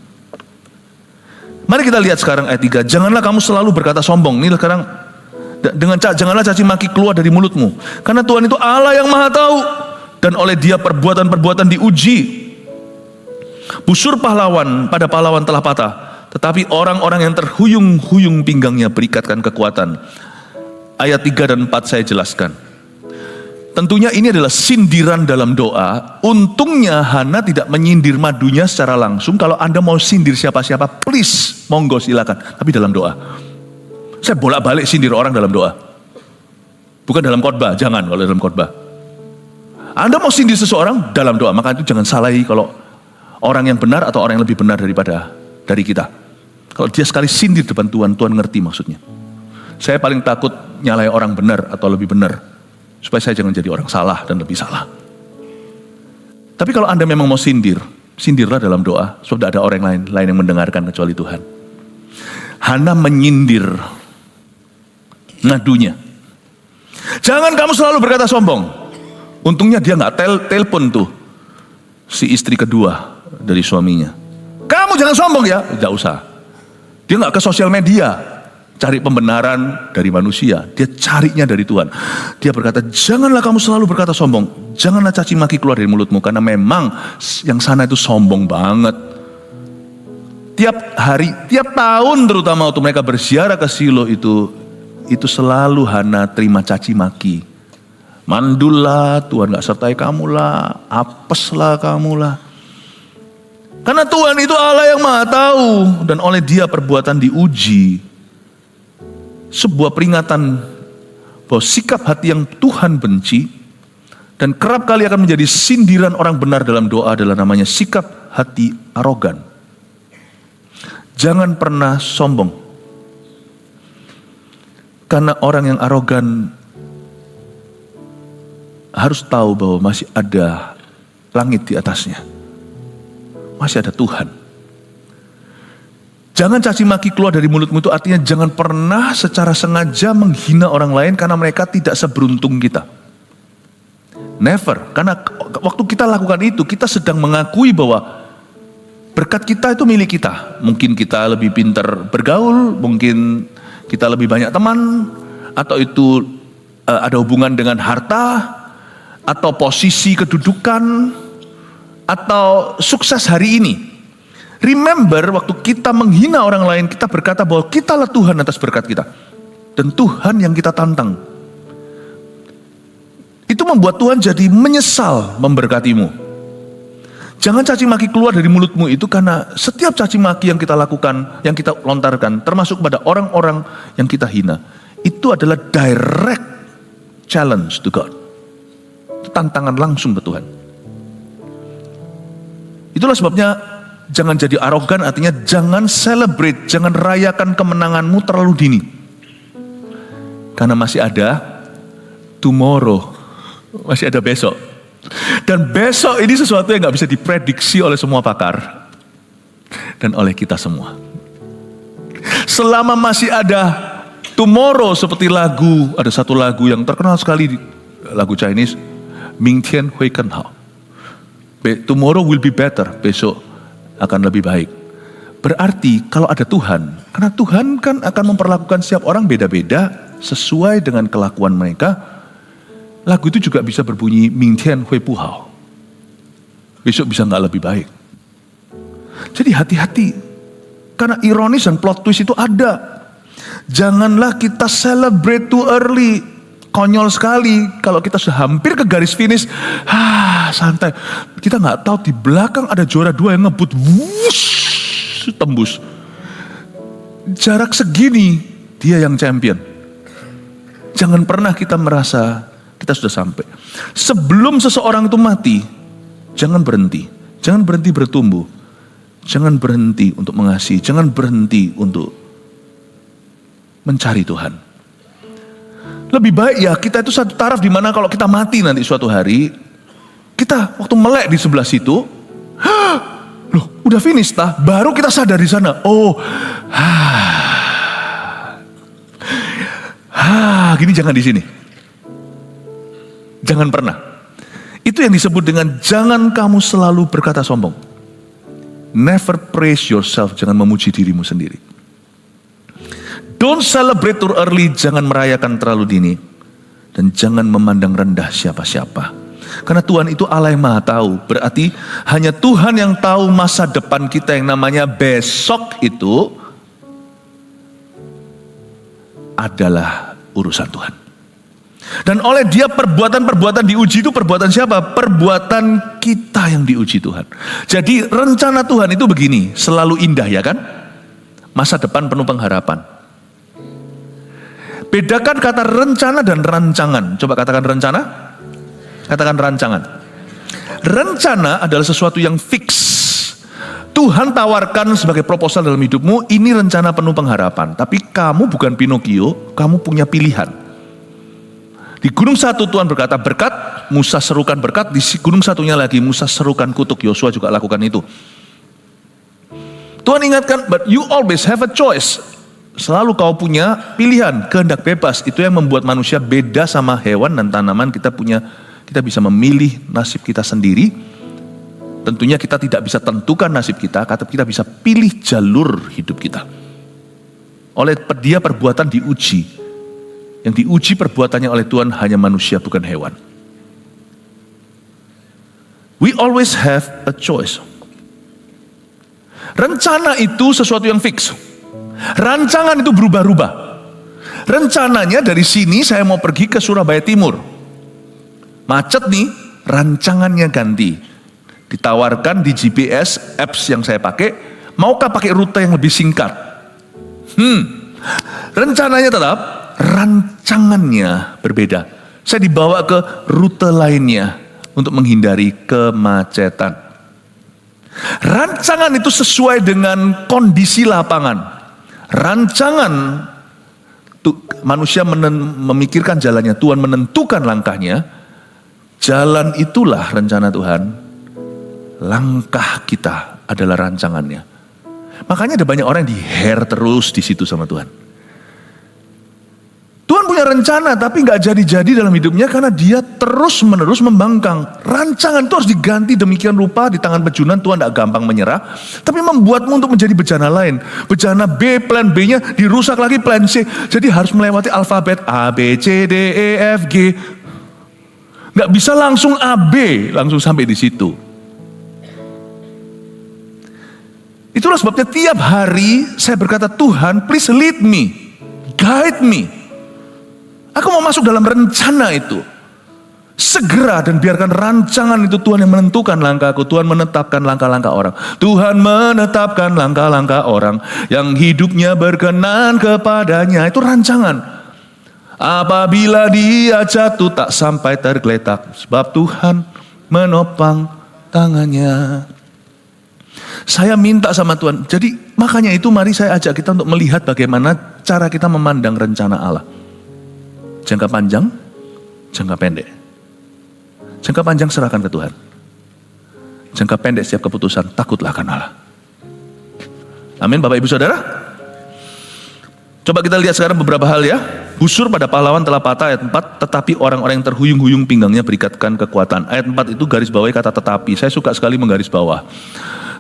Mari kita lihat sekarang ayat 3. Janganlah kamu selalu berkata sombong. Ini sekarang janganlah caci maki keluar dari mulutmu. Karena Tuhan itu Allah yang maha tahu. Dan oleh dia perbuatan-perbuatan diuji. Busur pahlawan pada pahlawan telah patah. Tetapi orang-orang yang terhuyung-huyung pinggangnya berikatkan kekuatan. Ayat 3 dan 4 saya jelaskan. Tentunya ini adalah sindiran dalam doa. Untungnya Hana tidak menyindir madunya secara langsung. Kalau Anda mau sindir siapa-siapa, please, monggo silakan. Tapi dalam doa. Saya bolak-balik sindir orang dalam doa. Bukan dalam khotbah, jangan kalau dalam khotbah. Anda mau sindir seseorang dalam doa, maka itu jangan salahi kalau orang yang benar atau orang yang lebih benar dari kita. Kalau dia sekali sindir depan Tuhan, Tuhan ngerti maksudnya. Saya paling takut nyalahi orang benar atau lebih benar. Supaya saya jangan jadi orang salah dan lebih salah. Tapi kalau Anda memang mau sindir, sindirlah dalam doa. Sebab tidak ada orang lain yang mendengarkan kecuali Tuhan. Hana menyindir ngadunya. Jangan kamu selalu berkata sombong. Untungnya dia nggak telepon tuh si istri kedua dari suaminya. Kamu jangan sombong ya, tidak usah. Dia nggak ke sosial media. Cari pembenaran dari manusia, dia carinya dari Tuhan. Dia berkata, janganlah kamu selalu berkata sombong, janganlah caci maki keluar dari mulutmu, karena memang yang sana itu sombong banget. Tiap hari, tiap tahun terutama waktu mereka berziarah ke Silo itu selalu Hana terima caci maki. Mandul lah, Tuhan gak sertai kamu lah, apes lah kamu lah. Karena Tuhan itu Allah yang maha tahu, dan oleh dia perbuatan diuji. Sebuah peringatan bahwa sikap hati yang Tuhan benci dan kerap kali akan menjadi sindiran orang benar dalam doa adalah namanya sikap hati arogan. Jangan pernah sombong. Karena orang yang arogan harus tahu bahwa masih ada langit di atasnya. Masih ada Tuhan. Jangan caci maki keluar dari mulutmu itu artinya jangan pernah secara sengaja menghina orang lain karena mereka tidak seberuntung kita. Never. Karena waktu kita lakukan itu kita sedang mengakui bahwa berkat kita itu milik kita. Mungkin kita lebih pintar bergaul, mungkin kita lebih banyak teman, atau itu ada hubungan dengan harta, atau posisi kedudukan, atau sukses hari ini. Remember, waktu kita menghina orang lain, kita berkata bahwa kitalah Tuhan atas berkat kita. Dan Tuhan yang kita tantang. Itu membuat Tuhan jadi menyesal memberkatimu. Jangan caci maki keluar dari mulutmu itu, karena setiap caci maki yang kita lakukan, yang kita lontarkan, termasuk pada orang-orang yang kita hina, itu adalah direct challenge to God. Tantangan langsung ke Tuhan. Itulah sebabnya jangan jadi arogan, artinya jangan celebrate, jangan rayakan kemenanganmu terlalu dini. Karena masih ada tomorrow, masih ada besok. Dan besok ini sesuatu yang gak bisa diprediksi oleh semua pakar. Dan oleh kita semua. Selama masih ada tomorrow, seperti lagu, ada satu lagu yang terkenal sekali, lagu Chinese, Mingtian Hui Ken Hao. Tomorrow will be better, besok akan lebih baik. Berarti kalau ada Tuhan, karena Tuhan kan akan memperlakukan setiap orang beda-beda sesuai dengan kelakuan mereka. Lagu itu juga bisa berbunyi Mingtian Hui Bu Hao. Besok bisa gak lebih baik. Jadi hati-hati. Karena ironis dan plot twist itu ada. Janganlah kita celebrate too early. Konyol sekali kalau kita sudah hampir ke garis finish. Santai. Kita gak tahu di belakang ada juara 2 yang ngebut. Wush, tembus. Jarak segini dia yang champion. Jangan pernah kita merasa kita sudah sampai. Sebelum seseorang itu mati, jangan berhenti. Jangan berhenti bertumbuh. Jangan berhenti untuk mengasihi. Jangan berhenti untuk mencari Tuhan. Lebih baik ya kita itu satu taraf di mana kalau kita mati nanti suatu hari, kita waktu melek di sebelah situ, loh udah finish tah, baru kita sadar di sana. Gini jangan di sini. Jangan pernah. Itu yang disebut dengan jangan kamu selalu berkata sombong. Never praise yourself, jangan memuji dirimu sendiri. Don't celebrate too early, jangan merayakan terlalu dini. Dan jangan memandang rendah siapa-siapa. Karena Tuhan itu Allah yang Maha Tahu. Berarti hanya Tuhan yang tahu masa depan kita yang namanya besok itu adalah urusan Tuhan. Dan oleh dia perbuatan-perbuatan diuji itu perbuatan siapa? Perbuatan kita yang diuji Tuhan. Jadi rencana Tuhan itu begini, selalu indah ya kan? Masa depan penuh pengharapan. Bedakan kata rencana dan rancangan. Coba katakan rencana, katakan rancangan. Rencana adalah sesuatu yang fix. Tuhan tawarkan sebagai proposal dalam hidupmu, ini rencana penuh pengharapan. Tapi kamu bukan Pinocchio, kamu punya pilihan. Di gunung satu Tuhan berkata berkat, Musa serukan berkat. Di gunung satunya lagi Musa serukan kutuk. Yosua juga lakukan itu. Tuhan ingatkan, but you always have a choice. Selalu kau punya pilihan, kehendak bebas. Itu yang membuat manusia beda sama hewan dan tanaman. Kita bisa memilih nasib kita sendiri. Tentunya kita tidak bisa tentukan nasib kita, tapi kita bisa pilih jalur hidup kita. Oleh dia perbuatan diuji. Yang diuji perbuatannya oleh Tuhan hanya manusia, bukan hewan. We always have a choice. Rencana itu sesuatu yang fix. Rancangan itu berubah-ubah. Rencananya dari sini saya mau pergi ke Surabaya Timur. Macet nih, rancangannya ganti. Ditawarkan di GPS apps yang saya pakai, maukah pakai rute yang lebih singkat? Rencananya tetap, rancangannya berbeda. Saya dibawa ke rute lainnya untuk menghindari kemacetan. Rancangan itu sesuai dengan kondisi lapangan. Rancangan manusia memikirkan jalannya, Tuhan menentukan langkahnya. Jalan itulah rencana Tuhan. Langkah kita adalah rancangannya. Makanya ada banyak orang yang diher terus di situ sama Tuhan. Tuhan punya rencana tapi gak jadi-jadi dalam hidupnya karena dia terus-menerus membangkang. Rancangan itu harus diganti demikian rupa di tangan pejunan. Tuhan gak gampang menyerah, tapi membuatmu untuk menjadi bejana lain. Bejana B, plan B-nya dirusak lagi plan C. Jadi harus melewati alfabet A, B, C, D, E, F, G. Gak bisa langsung A, B, langsung sampai di situ. Itu Itulah sebabnya tiap hari saya berkata, Tuhan please lead me, guide me. Aku mau masuk dalam rencana itu. Segera, dan biarkan rancangan itu Tuhan yang menentukan langkahku. Tuhan menetapkan langkah-langkah orang. Tuhan menetapkan langkah-langkah orang yang hidupnya berkenan kepadanya. Itu rancangan. Apabila dia jatuh tak sampai tergeletak, sebab Tuhan menopang tangannya. Saya minta sama Tuhan. Jadi makanya itu mari saya ajak kita untuk melihat bagaimana cara kita memandang rencana Allah. Jangka panjang, jangka pendek. Jangka panjang serahkan ke Tuhan. Jangka pendek setiap keputusan, takutlah akan Allah. Amin Bapak Ibu Saudara. Coba kita lihat sekarang beberapa hal ya. Busur pada pahlawan telah patah, ayat 4. Tetapi orang-orang yang terhuyung-huyung pinggangnya berikatkan kekuatan. Ayat 4 itu garis bawahi kata tetapi. Saya suka sekali menggaris bawah.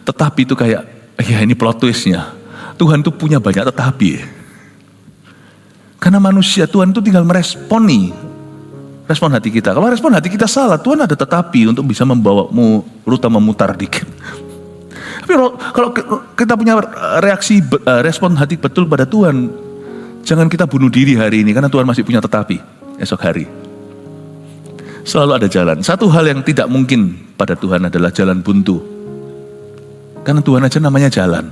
Tetapi itu kayak, ya ini plot twistnya. Tuhan itu punya banyak tetapi. Karena manusia, Tuhan itu tinggal meresponi. Respon hati kita. Kalau respon hati kita salah, Tuhan ada tetapi untuk bisa membawamu rute memutar dikit. Tapi kalau kita punya reaksi, respon hati betul pada Tuhan, jangan kita bunuh diri hari ini, karena Tuhan masih punya tetapi esok hari. Selalu ada jalan. Satu hal yang tidak mungkin pada Tuhan adalah jalan buntu. Karena Tuhan aja namanya jalan.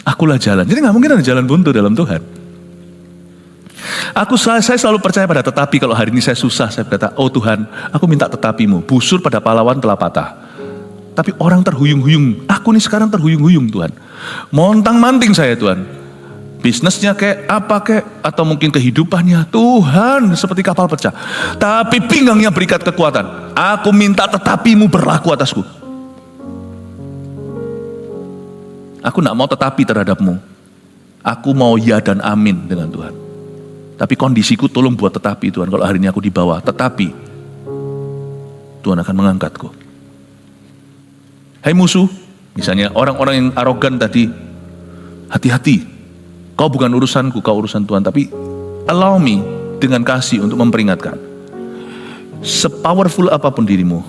Akulah jalan. Jadi gak mungkin ada jalan buntu dalam Tuhan. Saya selalu percaya pada tetapi. Kalau hari ini saya susah, saya berkata, oh Tuhan, aku minta tetapimu. Busur pada pahlawan telah patah. Tapi orang terhuyung-huyung. Aku nih sekarang terhuyung-huyung Tuhan. Montang-manting saya Tuhan. Bisnisnya kayak apa kayak, atau mungkin kehidupannya. Tuhan seperti kapal pecah. Tapi pinggangnya berikat kekuatan. Aku minta tetapimu berlaku atasku. Aku gak mau tetapi terhadapmu. Aku mau ya dan amin dengan Tuhan. Tapi kondisiku tolong buat tetapi Tuhan. Kalau hari ini aku di bawah, tetapi Tuhan akan mengangkatku. Hai musuh, misalnya orang-orang yang arogan tadi, hati-hati. Kau bukan urusanku, kau urusan Tuhan. Tapi allow me dengan kasih untuk memperingatkan. Sepowerful apapun dirimu,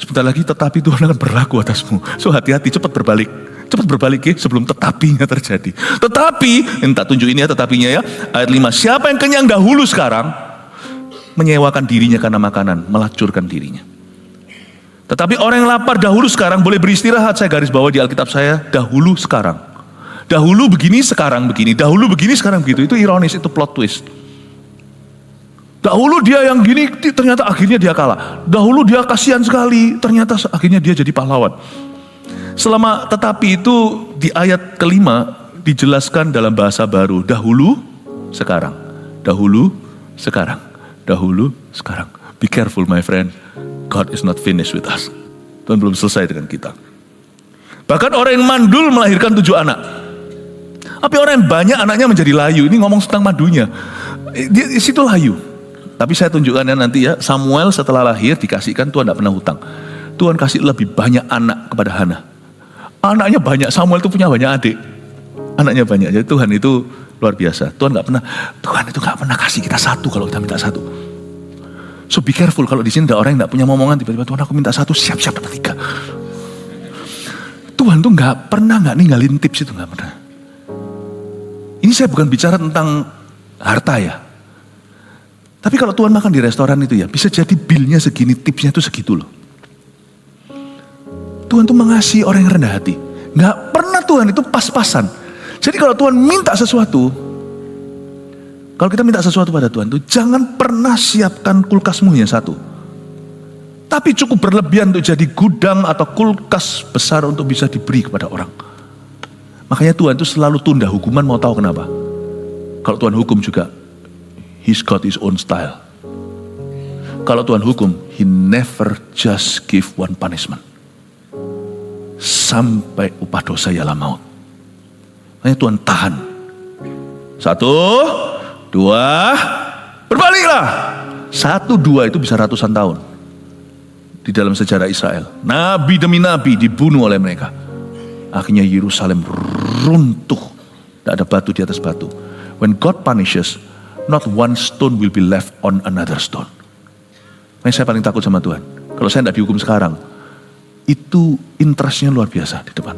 sebentar lagi tetapi Tuhan akan berlaku atasmu. So hati-hati, cepat berbalik. Cepat berbalik ya sebelum tetapinya terjadi. Tetapi, entah tunjuk ini ya tetapinya ya. Ayat 5, siapa yang kenyang dahulu sekarang, menyewakan dirinya karena makanan, melacurkan dirinya. Tetapi orang yang lapar dahulu sekarang boleh beristirahat. Saya garis bawah di Alkitab saya, dahulu sekarang. Dahulu begini, sekarang begini. Dahulu begini, sekarang begitu. Itu ironis, itu plot twist. Dahulu dia yang gini, ternyata akhirnya dia kalah. Dahulu dia kasihan sekali, ternyata akhirnya dia jadi pahlawan. Selama tetapi itu di ayat kelima dijelaskan dalam bahasa baru. Dahulu, sekarang. Dahulu, sekarang. Dahulu, sekarang. Be careful my friend. God is not finished with us. Tuhan belum selesai dengan kita. Bahkan orang yang mandul melahirkan 7 anak. Tapi orang yang banyak anaknya menjadi layu. Ini ngomong tentang madunya. Di situ layu. Tapi saya tunjukkan ya nanti ya. Samuel setelah lahir dikasihkan, Tuhan tidak pernah hutang. Tuhan kasih lebih banyak anak kepada Hana. Anaknya banyak, Samuel itu punya banyak adik. Anaknya banyak, jadi Tuhan itu luar biasa. Tuhan itu nggak pernah kasih kita satu kalau kita minta satu. So be careful kalau di sini ada orang yang nggak punya momongan, tiba-tiba Tuhan aku minta satu, siap-siap dapat 3. Tuhan tuh nggak pernah nggak ninggalin tips itu, nggak pernah. Ini saya bukan bicara tentang harta ya. Tapi kalau Tuhan makan di restoran itu ya, bisa jadi bilnya segini, tipsnya itu segitu loh. Tuhan tuh mengasihi orang yang rendah hati. Gak pernah Tuhan itu pas-pasan. Jadi kalau Tuhan minta sesuatu, kalau kita minta sesuatu pada Tuhan tuh jangan pernah siapkan kulkasmu hanya satu. Tapi cukup berlebihan untuk jadi gudang atau kulkas besar untuk bisa diberi kepada orang. Makanya Tuhan itu selalu tunda hukuman, mau tahu kenapa? Kalau Tuhan hukum juga, He's got His own style. Kalau Tuhan hukum, He never just give one punishment. Sampai upah dosa ialah maut. Makanya Tuhan tahan. 1, 2, berbaliklah. 1, 2 itu bisa ratusan tahun. Di dalam sejarah Israel. Nabi demi nabi dibunuh oleh mereka. Akhirnya Yerusalem runtuh. Tidak ada batu di atas batu. When God punishes, not one stone will be left on another stone. Makanya saya paling takut sama Tuhan. Kalau saya tidak dihukum sekarang, itu interestnya luar biasa di depan.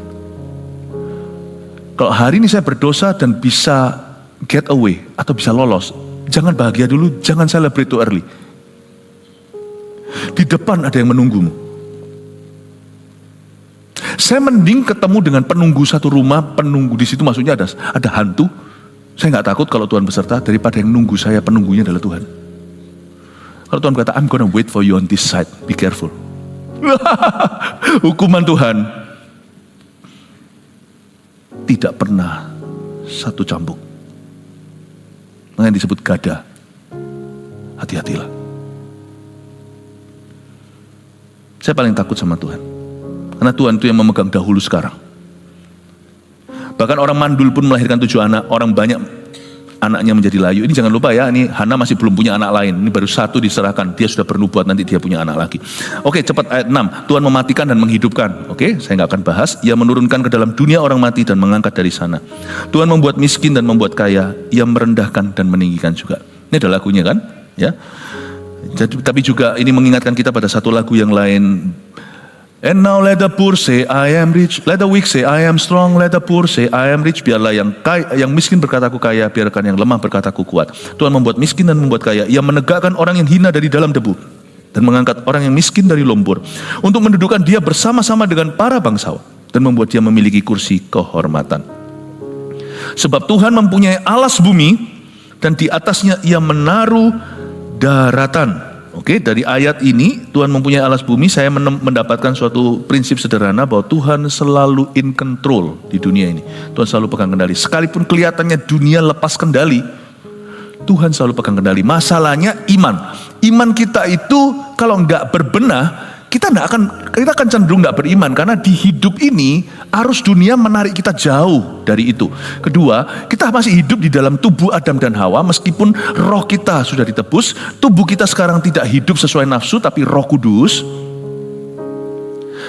Kalau hari ini saya berdosa dan bisa get away atau bisa lolos, jangan bahagia dulu, jangan celebrate too early. Di depan ada yang menunggumu. Saya mending ketemu dengan penunggu satu rumah, penunggu di situ maksudnya ada hantu. Saya nggak takut kalau Tuhan beserta daripada yang nunggu saya, penunggunya adalah Tuhan. Kalau Tuhan kata, I'm gonna wait for you on this side, be careful. Hukuman Tuhan tidak pernah satu cambuk. Makanya disebut gada. Hati-hatilah. Saya paling takut sama Tuhan. Karena Tuhan itu yang memegang dahulu sekarang. Bahkan orang mandul pun melahirkan 7 anak. Orang banyak anaknya menjadi layu. Ini jangan lupa ya, ini Hana masih belum punya anak lain. Ini baru 1 diserahkan. Dia sudah bernubuat, nanti dia punya anak lagi. Oke, cepat ayat 6. Tuhan mematikan dan menghidupkan. Oke, saya nggak akan bahas. Ia menurunkan ke dalam dunia orang mati dan mengangkat dari sana. Tuhan membuat miskin dan membuat kaya. Ia merendahkan dan meninggikan juga. Ini ada lagunya kan? Ya. Jadi, tapi juga ini mengingatkan kita pada satu lagu yang lain. And now let the poor say I am rich, let the weak say I am strong, let the poor say I am rich. Biarlah yang miskin berkata aku kaya, biarkan yang lemah berkata aku kuat. Tuhan membuat miskin dan membuat kaya. Ia menegakkan orang yang hina dari dalam debu dan mengangkat orang yang miskin dari lumpur, untuk mendudukkan dia bersama-sama dengan para bangsawan dan membuat dia memiliki kursi kehormatan. Sebab Tuhan mempunyai alas bumi dan di atasnya ia menaruh daratan. Oke, dari ayat ini Tuhan mempunyai alas bumi, saya mendapatkan suatu prinsip sederhana bahwa Tuhan selalu in control di dunia ini. Tuhan selalu pegang kendali. Sekalipun kelihatannya dunia lepas kendali, Tuhan selalu pegang kendali. Masalahnya iman. Iman kita itu kalau nggak berbenah, kita akan cenderung nggak beriman, karena di hidup ini arus dunia menarik kita jauh dari itu. Kedua, kita masih hidup di dalam tubuh Adam dan Hawa, meskipun roh kita sudah ditebus, tubuh kita sekarang tidak hidup sesuai nafsu, tapi Roh Kudus.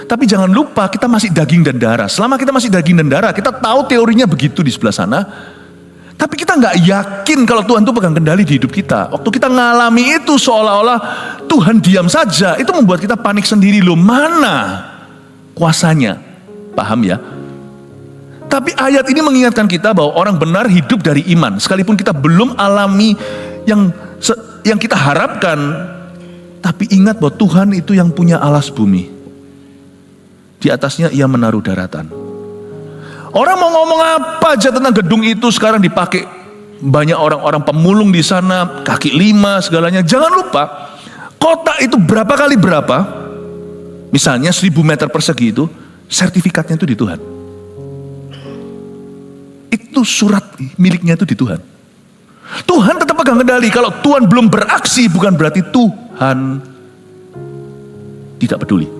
Tapi jangan lupa kita masih daging dan darah. Selama kita masih daging dan darah, kita tahu teorinya begitu di sebelah sana. Tapi kita nggak yakin kalau Tuhan itu pegang kendali di hidup kita. Waktu kita ngalami itu seolah-olah Tuhan diam saja, itu membuat kita panik sendiri. Loh, mana kuasanya? Paham ya? Tapi ayat ini mengingatkan kita bahwa orang benar hidup dari iman. Sekalipun kita belum alami yang kita harapkan, tapi ingat bahwa Tuhan itu yang punya alas bumi. Di atasnya ia menaruh daratan. Orang mau ngomong apa aja tentang gedung itu sekarang dipakai banyak orang-orang pemulung di sana, kaki 5 segalanya. Jangan lupa, kota itu berapa kali berapa, misalnya 1000 meter persegi itu, sertifikatnya itu di Tuhan. Itu surat miliknya itu di Tuhan. Tuhan tetap pegang kendali. Kalau Tuhan belum beraksi, bukan berarti Tuhan tidak peduli.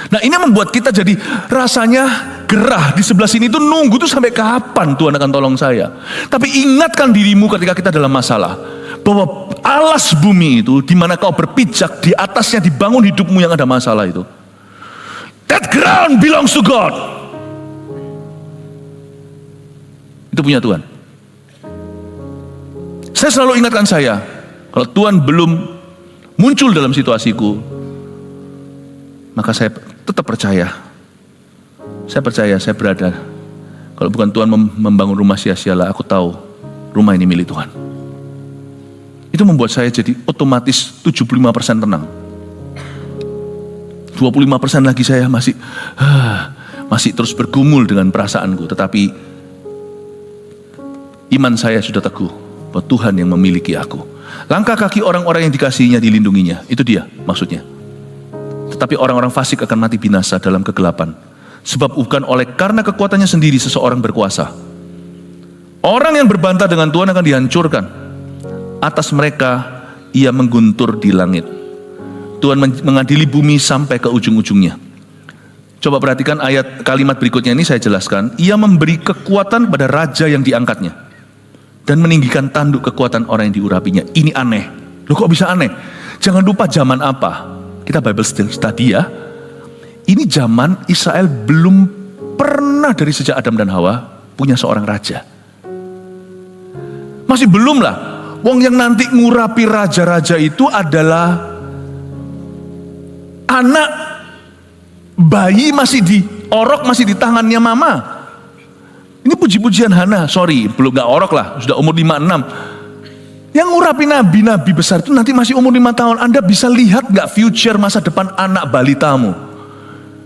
Nah, ini membuat kita jadi rasanya gerah di sebelah sini itu, nunggu tuh sampai kapan Tuhan akan tolong saya. Tapi ingatkan dirimu ketika kita dalam masalah, bahwa alas bumi itu di mana kau berpijak, di atasnya dibangun hidupmu yang ada masalah itu. That ground belongs to God. Itu punya Tuhan. Saya selalu ingatkan saya, kalau Tuhan belum muncul dalam situasiku, maka saya tetap percaya. Saya percaya, saya berada. Kalau bukan Tuhan membangun rumah sia-sialah, aku tahu rumah ini milik Tuhan. Itu membuat saya jadi otomatis 75% tenang. 25% lagi saya masih terus bergumul dengan perasaanku. Tetapi iman saya sudah teguh bahwa Tuhan yang memiliki aku. Langkah kaki orang-orang yang dikasihinya dilindunginya. Itu dia maksudnya. Tetapi orang-orang fasik akan mati binasa dalam kegelapan. Sebab bukan karena kekuatannya sendiri seseorang berkuasa. Orang yang berbantah dengan Tuhan akan dihancurkan. Atas mereka ia mengguntur di langit. Tuhan mengadili bumi sampai ke ujung-ujungnya. Coba perhatikan kalimat berikutnya ini, saya jelaskan. Ia memberi kekuatan pada raja yang diangkatnya. Dan meninggikan tanduk kekuatan orang yang diurapinya. Ini aneh. Loh, kok bisa aneh? Jangan lupa zaman apa? Kita Bible study ya. Ini zaman Israel belum pernah dari sejak Adam dan Hawa punya seorang raja. Masih belum lah. Wong yang nanti ngurapi raja-raja itu adalah anak Bayi masih diorok, masih di tangannya mama. Ini puji-pujian Hana, belum gak orok lah, sudah umur 5-6. Yang ngurapi nabi-nabi besar itu nanti masih umur 5 tahun. Anda bisa lihat gak future masa depan anak balitamu?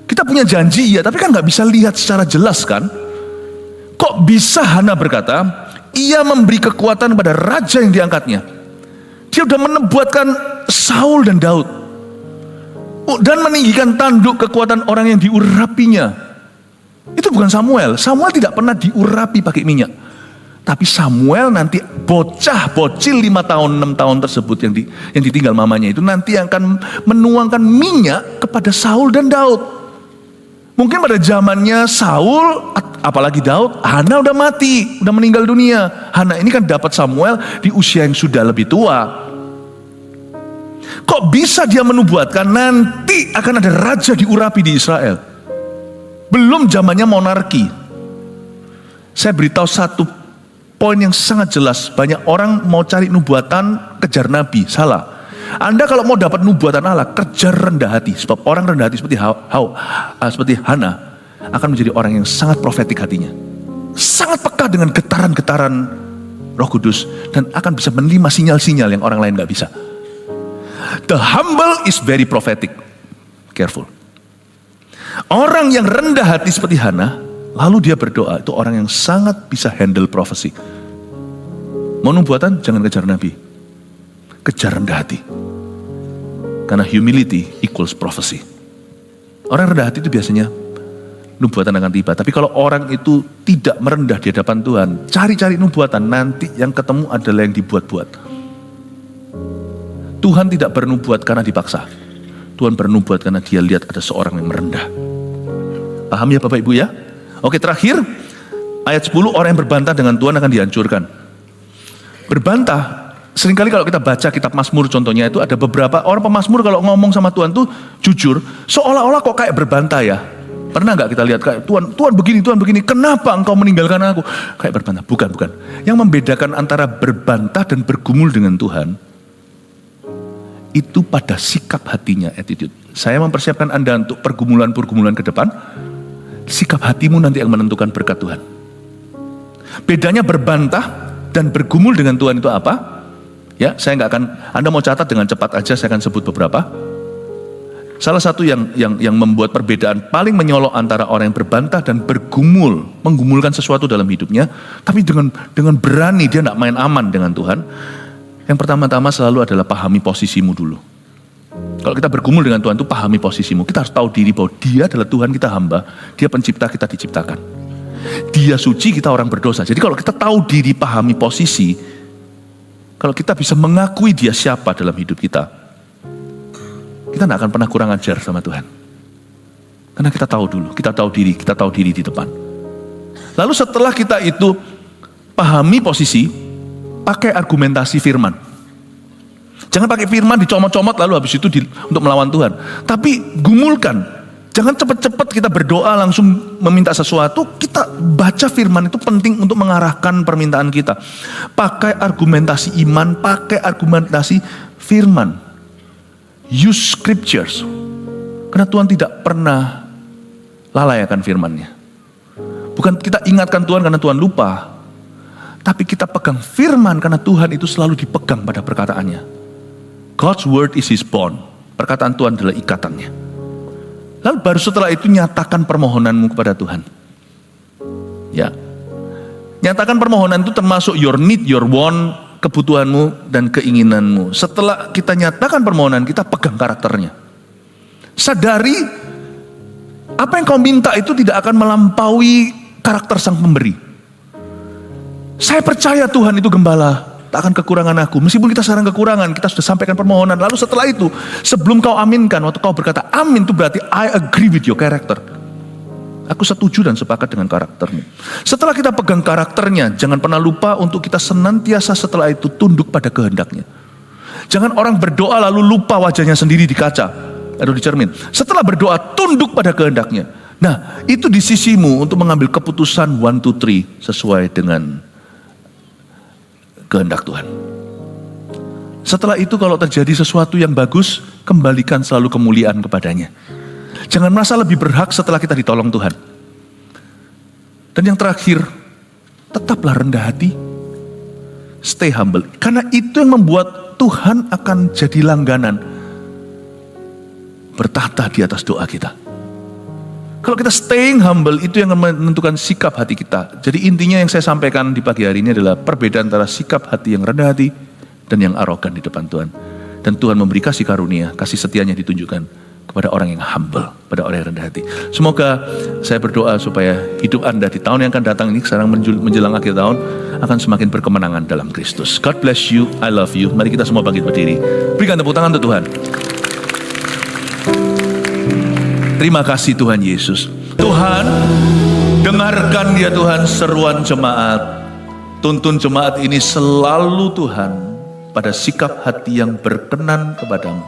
Kita punya janji ya, tapi kan gak bisa lihat secara jelas kan? Kok bisa Hana berkata, ia memberi kekuatan pada raja yang diangkatnya. Dia udah menubuatkan Saul dan Daud. Dan meninggikan tanduk kekuatan orang yang diurapinya. Itu bukan Samuel. Samuel tidak pernah diurapi pakai minyak. Tapi Samuel nanti bocil 5 tahun, 6 tahun tersebut yang ditinggal mamanya itu nanti akan menuangkan minyak kepada Saul dan Daud. Mungkin pada zamannya Saul, apalagi Daud, Hana udah mati, udah meninggal dunia. Hana ini kan dapat Samuel di usia yang sudah lebih tua. Kok bisa dia menubuatkan nanti akan ada raja diurapi di Israel? Belum zamannya monarki. Saya beritahu satu poin yang sangat jelas. Banyak orang mau cari nubuatan, kejar nabi. Salah. Anda kalau mau dapat nubuatan Allah, kejar rendah hati. Sebab orang rendah hati seperti Hana akan menjadi orang yang sangat profetik hatinya. Sangat peka dengan getaran-getaran Roh Kudus. Dan akan bisa menerima sinyal-sinyal yang orang lain gak bisa. The humble is very prophetic. Careful. Orang yang rendah hati seperti Hana, lalu dia berdoa, itu orang yang sangat bisa handle prophecy. Mau nubuatan, jangan kejar nabi. Kejar rendah hati. Karena humility equals prophecy. Orang rendah hati itu biasanya nubuatan akan tiba. Tapi kalau orang itu tidak merendah di hadapan Tuhan, cari-cari nubuatan, nanti yang ketemu adalah yang dibuat-buat. Tuhan tidak bernubuat karena dipaksa. Tuhan bernubuat karena dia lihat ada seorang yang merendah. Paham ya Bapak Ibu ya? Oke, terakhir ayat 10, orang yang berbantah dengan Tuhan akan dihancurkan. Berbantah, seringkali kalau kita baca kitab Mazmur contohnya itu ada beberapa orang pemazmur kalau ngomong sama Tuhan tuh jujur, seolah-olah kok kayak berbantah ya. Pernah nggak kita lihat kayak Tuhan begini, kenapa engkau meninggalkan aku? Kayak berbantah, bukan. Yang membedakan antara berbantah dan bergumul dengan Tuhan itu pada sikap hatinya, attitude. Saya mempersiapkan Anda untuk pergumulan-pergumulan ke depan. Sikap hatimu nanti yang menentukan berkat Tuhan. Bedanya berbantah dan bergumul dengan Tuhan itu apa? Ya, saya nggak akan, Anda mau catat dengan cepat aja, saya akan sebut beberapa. Salah satu yang membuat perbedaan paling menyolok antara orang yang berbantah dan bergumul, menggumulkan sesuatu dalam hidupnya, tapi dengan berani dia nggak main aman dengan Tuhan. Yang pertama-tama selalu adalah pahami posisimu dulu. Kalau kita bergumul dengan Tuhan itu pahami posisimu. Kita harus tahu diri bahwa dia adalah Tuhan, kita hamba. Dia pencipta, kita diciptakan. Dia suci, kita orang berdosa. Jadi kalau kita tahu diri, pahami posisi, kalau kita bisa mengakui dia siapa dalam hidup kita tidak akan pernah kurang ajar sama Tuhan. Karena kita tahu dulu, kita tahu diri di depan. Lalu setelah kita itu pahami posisi, pakai argumentasi firman. Jangan pakai firman dicomot-comot lalu habis itu untuk melawan Tuhan. Tapi gumulkan. Jangan cepat-cepat kita berdoa langsung meminta sesuatu. Kita baca firman itu penting untuk mengarahkan permintaan kita. Pakai argumentasi iman, pakai argumentasi firman. Use scriptures. Karena Tuhan tidak pernah lalai akan firman-Nya. Bukan kita ingatkan Tuhan karena Tuhan lupa. Tapi kita pegang firman karena Tuhan itu selalu dipegang pada perkataannya. God's word is his bond. Perkataan Tuhan adalah ikatannya. Lalu baru setelah itu nyatakan permohonanmu kepada Tuhan. Ya. Nyatakan permohonan itu termasuk your need, your want, kebutuhanmu dan keinginanmu. Setelah kita nyatakan permohonan, kita pegang karakternya. Sadari apa yang kau minta itu tidak akan melampaui karakter sang pemberi. Saya percaya Tuhan itu gembala, tak akan kekurangan aku. Meskipun kita sekarang kekurangan, kita sudah sampaikan permohonan. Lalu setelah itu, sebelum kau aminkan, waktu kau berkata amin itu berarti I agree with your character. Aku setuju dan sepakat dengan karaktermu. Setelah kita pegang karakternya, jangan pernah lupa untuk kita senantiasa setelah itu tunduk pada kehendaknya. Jangan orang berdoa lalu lupa wajahnya sendiri di kaca atau di cermin. Setelah berdoa tunduk pada kehendaknya. Nah, itu di sisimu untuk mengambil keputusan 1, 2, 3 sesuai dengan kehendak Tuhan. Setelah itu kalau terjadi sesuatu yang bagus, kembalikan selalu kemuliaan kepadanya. Jangan merasa lebih berhak setelah kita ditolong Tuhan. Dan yang terakhir, tetaplah rendah hati. Stay humble. Karena itu yang membuat Tuhan akan jadi langganan. Bertahta di atas doa kita. Kalau kita staying humble, itu yang menentukan sikap hati kita. Jadi intinya yang saya sampaikan di pagi hari ini adalah perbedaan antara sikap hati yang rendah hati dan yang arogan di depan Tuhan. Dan Tuhan memberi kasih karunia, kasih setianya ditunjukkan kepada orang yang humble, pada orang yang rendah hati. Semoga saya berdoa supaya hidup Anda di tahun yang akan datang ini, sekarang menjelang akhir tahun, akan semakin berkemenangan dalam Kristus. God bless you, I love you. Mari kita semua bangkit berdiri. Berikan tepuk tangan untuk Tuhan. Terima kasih Tuhan Yesus. Tuhan, dengarkan ya Tuhan seruan jemaat. Tuntun jemaat ini selalu Tuhan pada sikap hati yang berkenan kepadamu.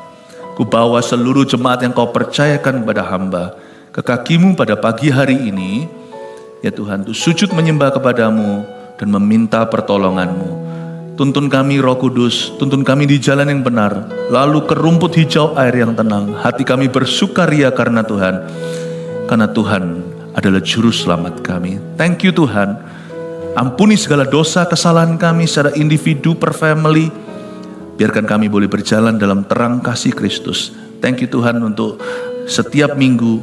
Ku bawa seluruh jemaat yang kau percayakan kepada hamba ke kakimu pada pagi hari ini. Ya Tuhan, untuk sujud menyembah kepadamu dan meminta pertolonganmu. Tuntun kami Roh Kudus, tuntun kami di jalan yang benar, lalu ke rumput hijau air yang tenang. Hati kami bersukaria karena Tuhan adalah juru selamat kami. Thank you Tuhan, ampuni segala dosa kesalahan kami secara individu per family. Biarkan kami boleh berjalan dalam terang kasih Kristus. Thank you Tuhan untuk setiap minggu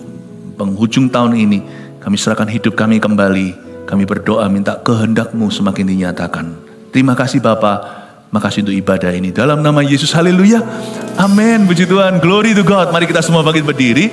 penghujung tahun ini, kami serahkan hidup kami kembali. Kami berdoa minta kehendak-Mu semakin dinyatakan. Terima kasih Bapa, makasih untuk ibadah ini. Dalam nama Yesus, haleluya. Amin, puji Tuhan, glory to God. Mari kita semua bangkit berdiri.